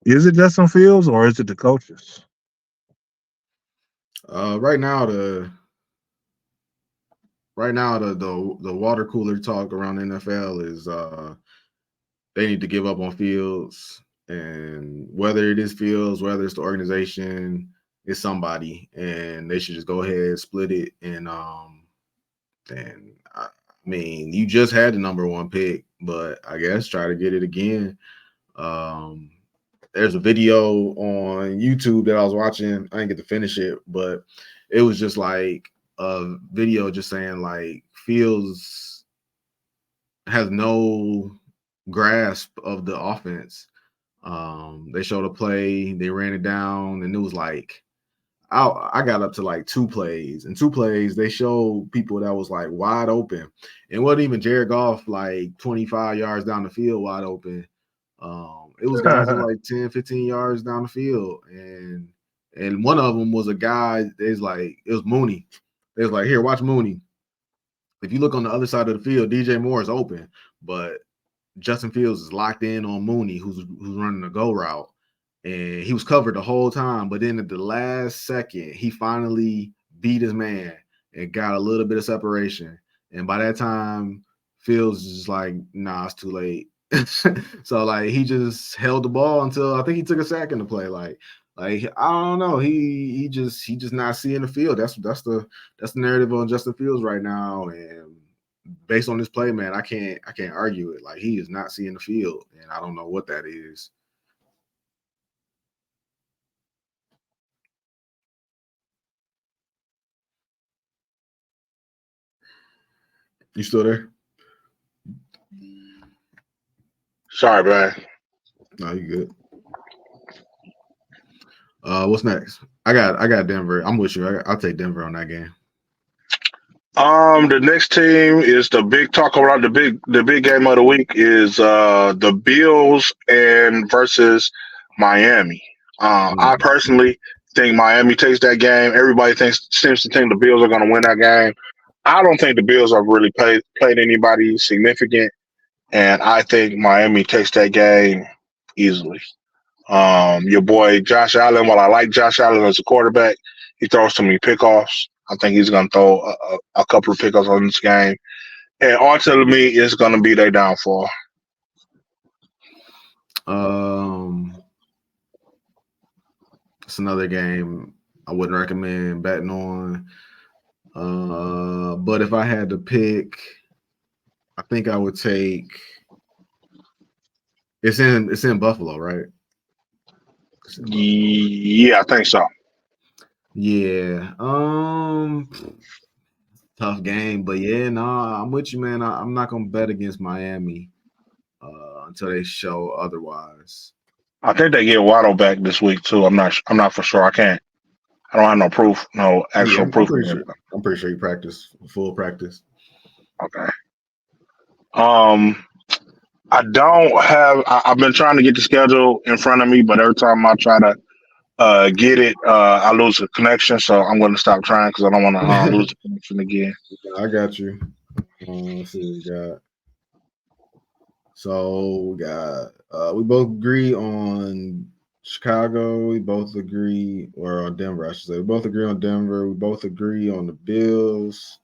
Is it Justin Fields or is it the coaches? Right now, the water cooler talk around the NFL is they need to give up on Fields, and whether it is Fields, whether it's the organization, it's somebody, and they should just go ahead split it. And I mean, you just had the number one pick, but I guess try to get it again. Um, there's a video on YouTube that I was watching. I didn't get to finish it, but it was just like a video just saying like Fields has no grasp of the offense. They showed a play, they ran it down, and it was like I got up to like two plays. And two plays, they showed people that was like wide open. And wasn't even Jared Goff like 25 yards down the field wide open. It was guys that were like 10, 15 yards down the field, and one of them was a guy. It was Mooney. They was like, here, watch Mooney. If you look on the other side of the field, DJ Moore is open, but Justin Fields is locked in on Mooney, who's running the go route, and he was covered the whole time. But then at the last second, he finally beat his man and got a little bit of separation. And by that time, Fields is like, nah, it's too late. So like he just held the ball until I think he took a sack in the play. Like I don't know. He just not seeing the field. That's the narrative on Justin Fields right now. And based on this play, man, I can't argue it. Like he is not seeing the field, and I don't know what that is. You still there? Sorry, man. No, you good. What's next? I got Denver. I'm with you. I'll take Denver on that game. The next team is the big talk about the big game of the week is the Bills and versus Miami. I personally think Miami takes that game. Everybody seems to think the Bills are going to win that game. I don't think the Bills have really played anybody significant, and I think Miami takes that game easily. Your boy Josh Allen, while I like Josh Allen as a quarterback, he throws too many pickoffs. I think he's going to throw a couple of pickoffs on this game. And ultimately, it's going to be their downfall. It's another game I wouldn't recommend betting on. But if I had to pick, I think I would take. It's in Buffalo, right? Yeah, I think so. Yeah. Tough game, but yeah, I'm with you, man. I'm not gonna bet against Miami until they show otherwise. I think they get Waddle back this week too. I'm not for sure. I don't have no proof, no Yeah, actual I'm proof. pretty sure. I'm pretty sure you practice full practice. Okay. I've been trying to get the schedule in front of me, but every time I try to get it, I lose the connection. So I'm going to stop trying because I don't want to lose the connection again. I got you. Let's see what we got. So we got we both agree on Chicago. We both agree, or on Denver, I should say. We both agree on Denver. We both agree on the Bills.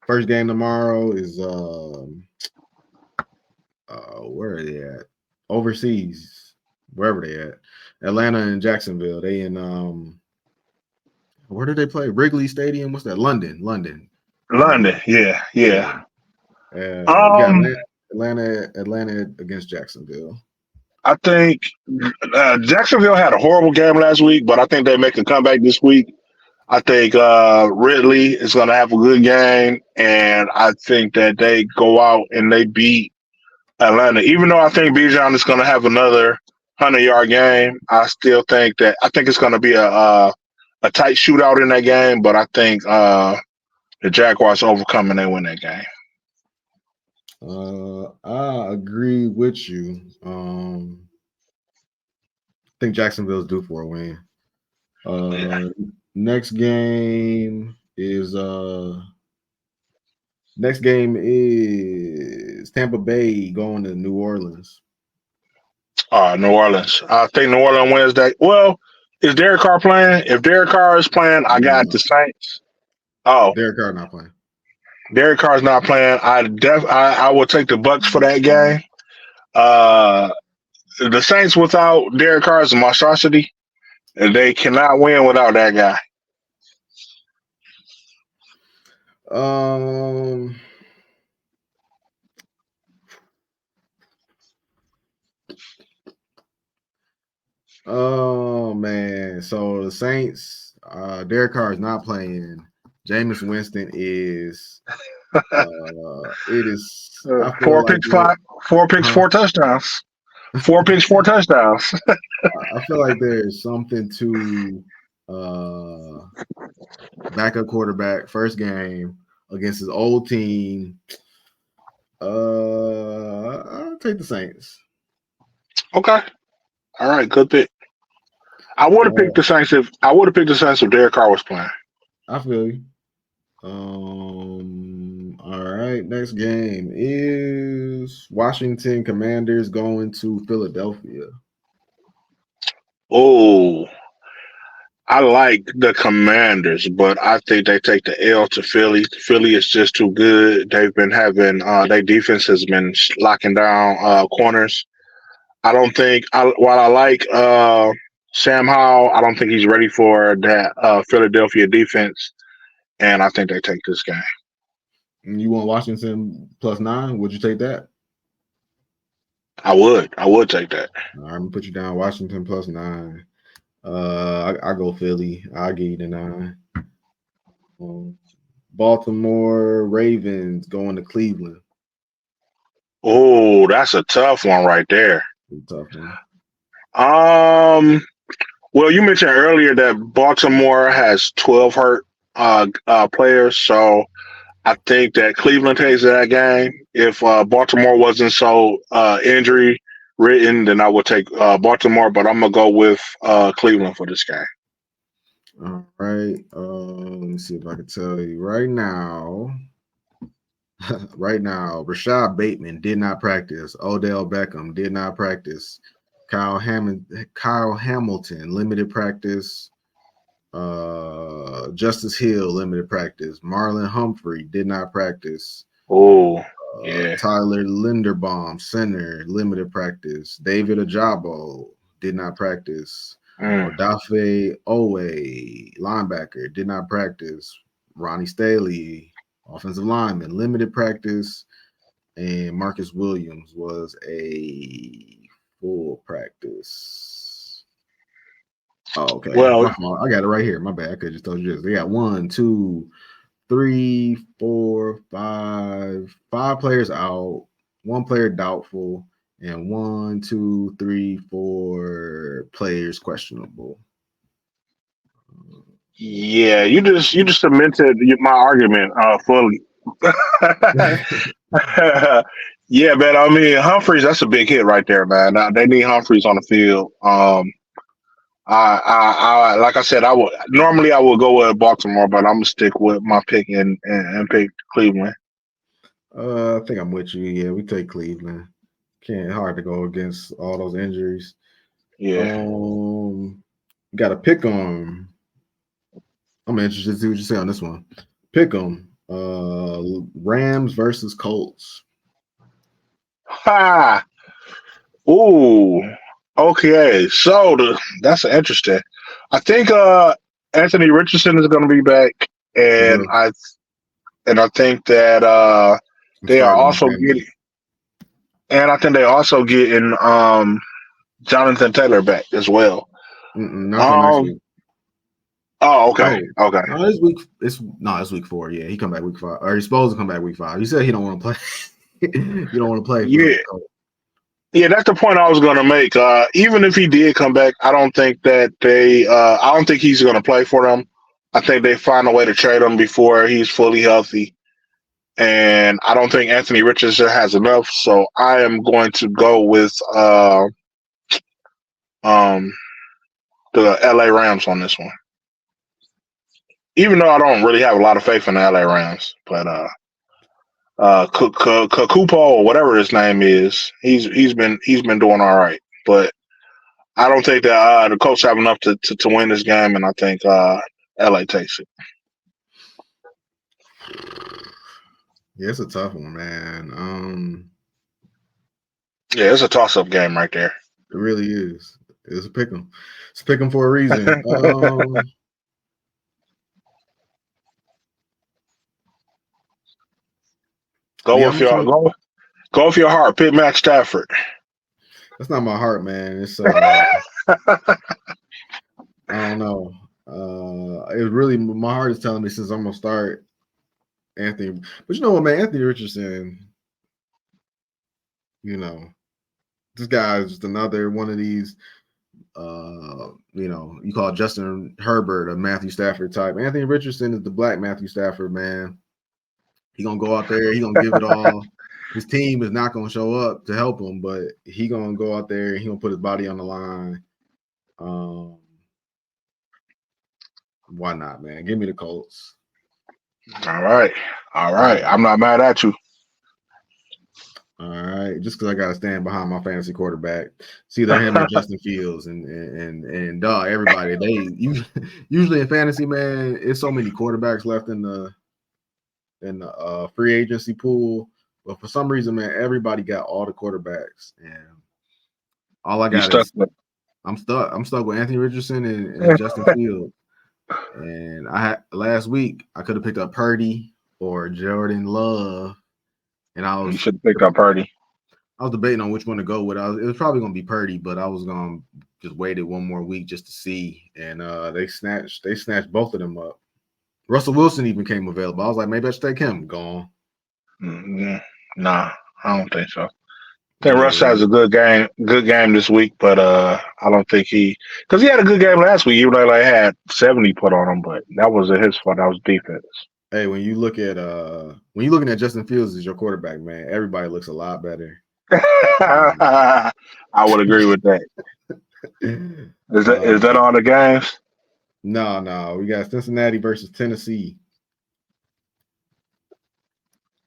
First game tomorrow is where are they at? Overseas, wherever they at. Atlanta and Jacksonville. They in where did they play? Wrigley Stadium. What's that? London. London, yeah. We got Atlanta against Jacksonville. I think Jacksonville had a horrible game last week, but I think they make a comeback this week. I think Ridley is going to have a good game, and I think that they go out and they beat Atlanta. Even though I think Bijan is going to have another 100-yard game, I think it's going to be a tight shootout in that game. But I think the Jaguars overcome and they win that game. I agree with you. I think Jacksonville's due for a win. Next game is Tampa Bay going to New Orleans. New Orleans. I think New Orleans wins that. Well, is Derek Carr playing? If Derek Carr is playing, I got the Saints. Oh, Derek Carr not playing. Derek Carr's not playing. I will take the Bucks for that game. The Saints without Derek Carr is a monstrosity. They cannot win without that guy. Oh man. So the Saints, Derek Carr is not playing. Jameis Winston is it is 4 picks, 4 touchdowns. 4 picks, 4 touchdowns. I feel like there's something to backup quarterback first game against his old team. I'll take the Saints. Okay. All right. Good pick. I would have picked Uh, the Saints if Derek Carr was playing. I feel you. All right. Next game is Washington Commanders going to Philadelphia. Oh, I like the Commanders, but I think they take the L to Philly. Philly is just too good. They've been having their defense has been locking down corners. I don't think while I like Sam Howell, I don't think he's ready for that Philadelphia defense, and I think they take this game. You want Washington +9? Would you take that? I would take that. All right, I'm gonna put you down. Washington +9. I go Philly. I'll give you the 9. Baltimore Ravens going to Cleveland. Oh, that's a tough one right there. Tough one. Well, you mentioned earlier that Baltimore has 12 hurt players, so I think that Cleveland takes that game. If Baltimore wasn't so injury ridden, then I would take Baltimore, but I'm gonna go with Cleveland for this game. All right. Let me see if I can tell you right now. Right now, Rashad Bateman did not practice. Odell Beckham did not practice. Kyle Hamilton limited practice. Justice Hill limited practice. Marlon Humphrey did not practice. Oh, yeah. Tyler Linderbaum center limited practice. David Ajabo did not practice. Odafe Owe linebacker did not practice. Ronnie Staley offensive lineman limited practice, and Marcus Williams was a full practice. Oh, okay. Well, I got it right here. My bad. I could have just told you this. They got 1, 2, 3, 4, 5 players out, 1 player doubtful, and 1, 2, 3, 4 players questionable. yeah, you just cemented my argument fully. Yeah, man. I mean, Humphreys, that's a big hit right there, man. They need Humphreys on the field. I like I said, I would go with Baltimore, but I'm gonna stick with my pick and pick Cleveland. I think I'm with you. Yeah, we take Cleveland. Hard to go against all those injuries. Yeah. Got to pick them. I'm interested to see what you say on this one. Pick them. Rams versus Colts. Ha. Ooh. Okay. So that's interesting. I think Anthony Richardson is going to be back, and Yeah. I think that they are also getting, and I think they also getting Jonathan Taylor back as well. Not till next week. Oh, okay. Okay. No, it's week 4. Yeah, he come back week 5, or he's supposed to come back week 5. He said he don't want to play. You don't want to play. Yeah, that's the point I was going to make. Even if he did come back, I don't think that I don't think he's going to play for them. I think they find a way to trade him before he's fully healthy. And I don't think Anthony Richardson has enough. So I am going to go with the LA Rams on this one. Even though I don't really have a lot of faith in the LA Rams, but Kupo or whatever his name is, he's been doing all right. But I don't think that the Colts have enough to win this game, and I think LA takes it. Yeah, it's a tough one, man. Yeah, it's a toss-up game right there. It really is. It's a pick 'em. It's a pick 'em for a reason. Go with your heart. Pick Matt Stafford. That's not my heart, man. It's I don't know. It really my heart is telling me since I'm gonna start Anthony. But you know what, man? Anthony Richardson, this guy is just another one of these you call Justin Herbert a Matthew Stafford type. Anthony Richardson is the black Matthew Stafford, man. He gonna go out there, he gonna give it all. his team is not gonna show up to help him, but he gonna go out there and he gonna put his body on the line. Why not, man? Give me the Colts. All right. I'm not mad at you. All right, just because I gotta stand behind my fantasy quarterback. See, they're him or Justin Fields, and everybody. They usually in fantasy, man, it's so many quarterbacks left in the free agency pool, but for some reason, man, everybody got all the quarterbacks, and all I got is I'm stuck with Anthony Richardson and Justin Fields. And I had last week I could have picked up Purdy or Jordan Love. And You should have picked up Purdy. I was debating on which one to go with. It was probably going to be Purdy, but I was going to just wait it one more week just to see. And they snatched both of them up. Russell Wilson even came available. I was like, maybe I should take him. Gone. Nah, I don't think so. I think Russ has a good game this week, but I don't think because he had a good game last week. Even though had 70 put on him, but that wasn't his fault. That was defense. Hey, when you're looking at Justin Fields as your quarterback, man, everybody looks a lot better. I would agree with that. Is that all the games? No. We got Cincinnati versus Tennessee.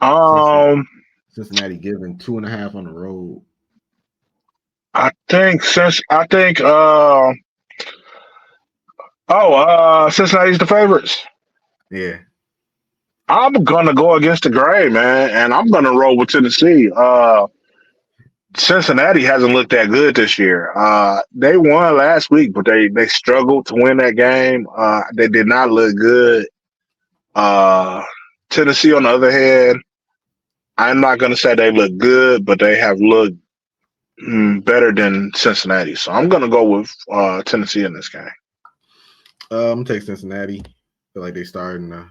Cincinnati giving 2.5 on the road. Cincinnati's the favorites. Yeah. I'm gonna go against the grain, man, and I'm gonna roll with Tennessee. Cincinnati hasn't looked that good this year. They won last week, but they struggled to win that game. They did not look good. Tennessee, on the other hand, I'm not gonna say they look good, but they have looked better than Cincinnati. So I'm gonna go with Tennessee in this game. I'm gonna take Cincinnati. Feel like they starting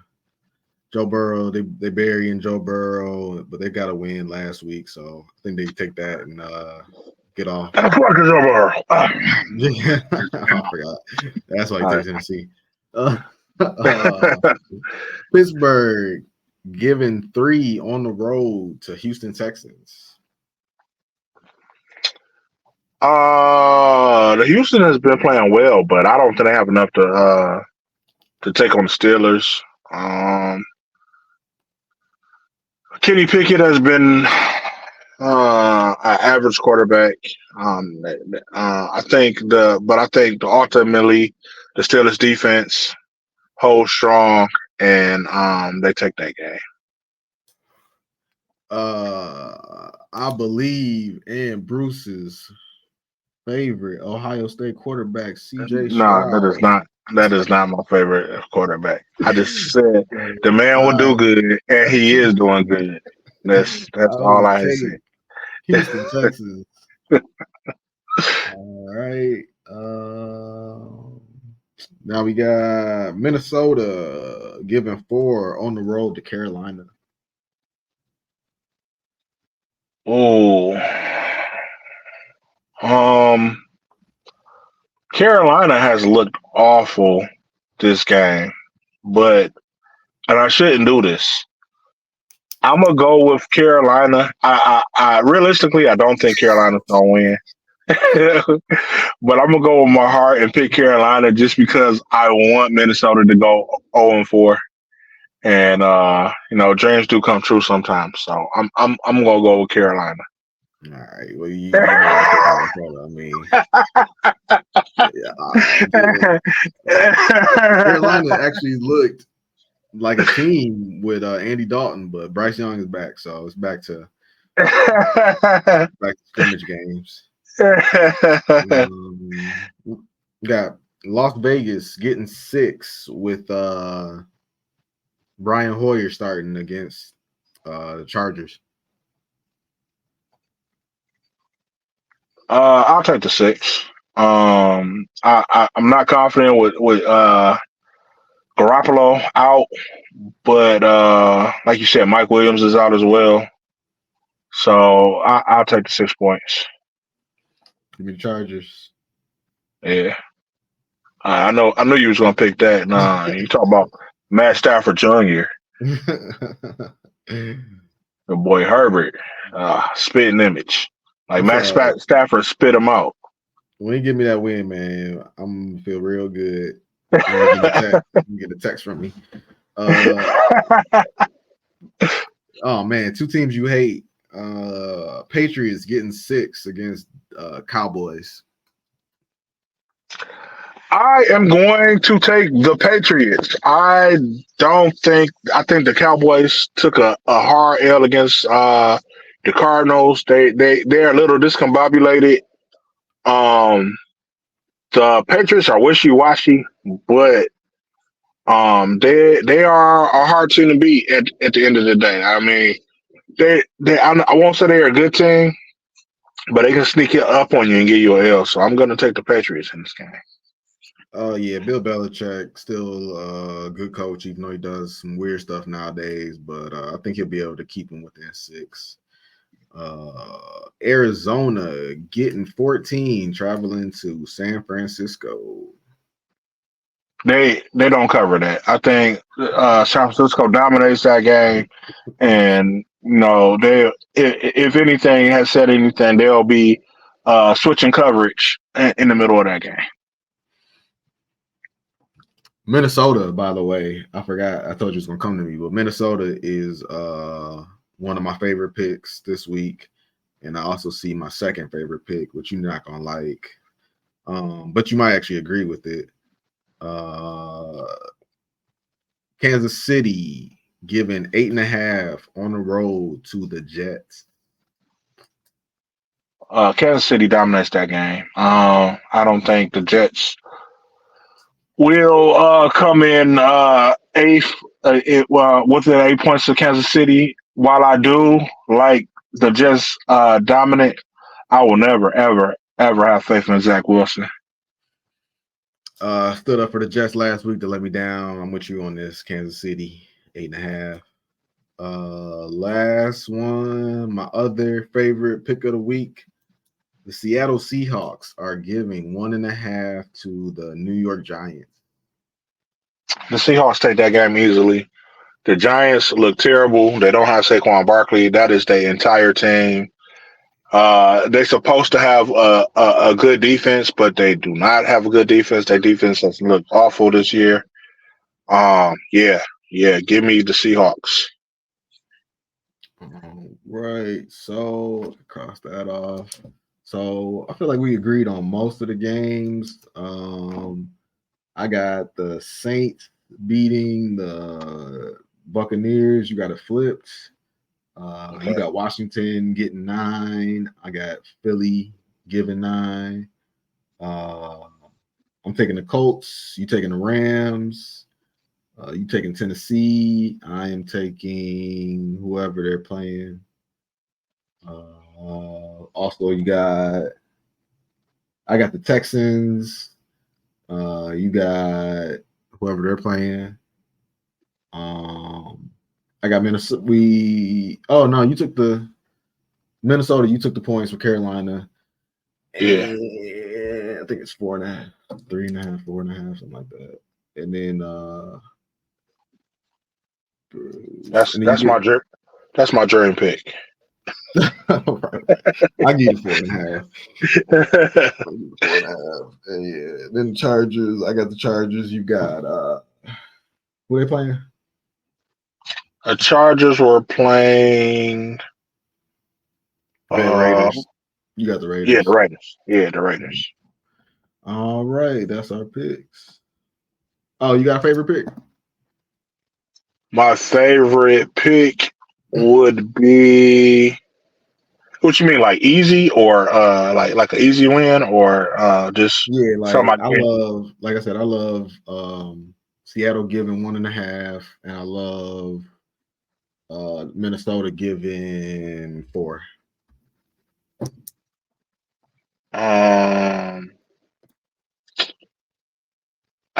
Joe Burrow, they burying Joe Burrow, but they got a win last week, so I think they take that and get off. Joe Burrow. Yeah, I forgot. That's why he takes Tennessee. Pittsburgh giving 3 on the road to Houston Texans. The Houston has been playing well, but I don't think they have enough to take on the Steelers. Kenny Pickett has been an average quarterback. I think ultimately the Steelers defense holds strong, and they take that game. I believe and Bruce's favorite Ohio State quarterback, CJ Stroud. No, that is not my favorite quarterback. I just said the man will do good, and he is doing good. That's all I have said. Houston, Texas. All right. Now we got Minnesota giving 4 on the road to Carolina. Oh. Carolina has looked awful this game, and I shouldn't do this. I'm gonna go with Carolina. I realistically, I don't think Carolina's gonna win, but I'm gonna go with my heart and pick Carolina just because I want Minnesota to go 0-4, and dreams do come true sometimes. So I'm gonna go with Carolina. All right. Well, you know I mean, Carolina actually looked like a team with Andy Dalton, but Bryce Young is back, so it's back to scrimmage games. Got Las Vegas getting 6 with Brian Hoyer starting against the Chargers. I'll take the 6. I'm not confident with Garoppolo out, but like you said, Mike Williams is out as well. So I'll take the 6 points. Give me the Chargers. Yeah, I know you was gonna pick that. Nah, you talk about Matt Stafford Jr. The boy Herbert. spitting image. Like I Matt feel like Stafford spit him out. when you give me that win, man, I'm gonna feel real good. I'm gonna get a text. Get a text from me. Oh man, two teams you hate. Patriots getting 6 against Cowboys. I am going to take the Patriots. I think the Cowboys took a hard L against the Cardinals. They're a little discombobulated. Um the Patriots are wishy washy, but they are a hard team to beat at the end of the day. I mean I won't say they're a good team, but they can sneak it up on you and give you a L. So I'm gonna take the Patriots in this game. Oh yeah, Bill Belichick still a good coach, even though he does some weird stuff nowadays. But I think he'll be able to keep him within 6. Arizona getting 14, traveling to San Francisco. They don't cover that. I think San Francisco dominates that game, and if anything has said anything, they'll be switching coverage in the middle of that game. Minnesota, by the way, I forgot. I told you it was gonna come to me, but Minnesota is one of my favorite picks this week, and I also see my second favorite pick, which you're not gonna like, but you might actually agree with it. Kansas City giving 8.5 on the road to the Jets. Kansas City dominates that game. I don't think the Jets will come in eighth within 8 points to Kansas City. While I do like the Jets dominant, I will never, ever, ever have faith in Zach Wilson. Stood up for the Jets last week to let me down. I'm with you on this. Kansas City 8.5. Last one, my other favorite pick of the week. The Seattle Seahawks are giving 1.5 to the New York Giants. The Seahawks take that game easily. The Giants look terrible. They don't have Saquon Barkley. That is their entire team. They're supposed to have a good defense, but they do not have a good defense. Their defense has looked awful this year. Yeah, give me the Seahawks. Right. So cross that off. So I feel like we agreed on most of the games. I got the Saints beating the Buccaneers. You got it flipped. You got Washington getting 9. I got Philly giving 9. I'm taking the Colts. You taking the Rams. You taking Tennessee. I am taking whoever they're playing. Also, I got the Texans. You got whoever they're playing. I got Minnesota. You took the Minnesota. You took the points for Carolina. Yeah. And I think it's 4.5, 3.5, 4.5, something like that. And then that's my dream pick. Right. I give you 4.5. Yeah. Then Chargers. I got the Chargers. You got who are they playing? The Chargers were playing Raiders. You got the Raiders. Yeah, the Raiders. Yeah, the Raiders. All right, that's our picks. Oh, you got a favorite pick? My favorite pick would be. What you mean, like easy or like an easy win or just like I love Seattle giving 1.5, and I love Minnesota giving 4. I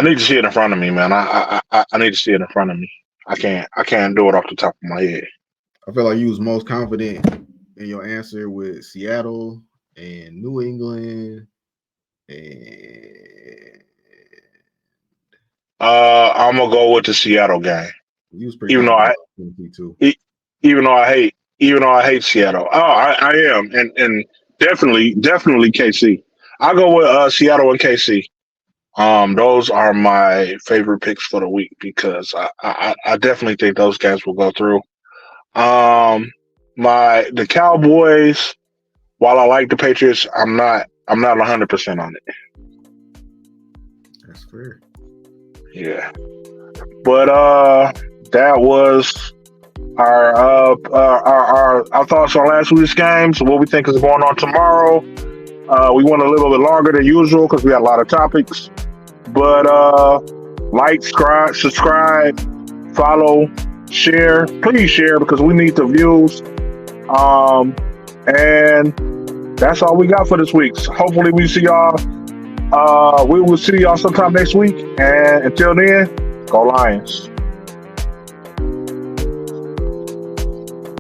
need to see it in front of me, man. I need to see it in front of me. I can't do it off the top of my head. I feel like you was most confident in your answer with Seattle and New England, and I'm gonna go with the Seattle game. You was pretty Even though I hate even though I hate Seattle. Oh, I am, and definitely KC. I'll go with Seattle and KC. Those are my favorite picks for the week because I definitely think those games will go through. The Cowboys. While I like the Patriots, I'm not 100% on it. That's fair. Yeah, but that was our thoughts on last week's games. What we think is going on tomorrow. We went a little bit longer than usual because we had a lot of topics. But like, subscribe, follow, share. Please share because we need the views. And that's all we got for this week. So hopefully we see y'all. We will see y'all sometime next week. And until then, go Lions.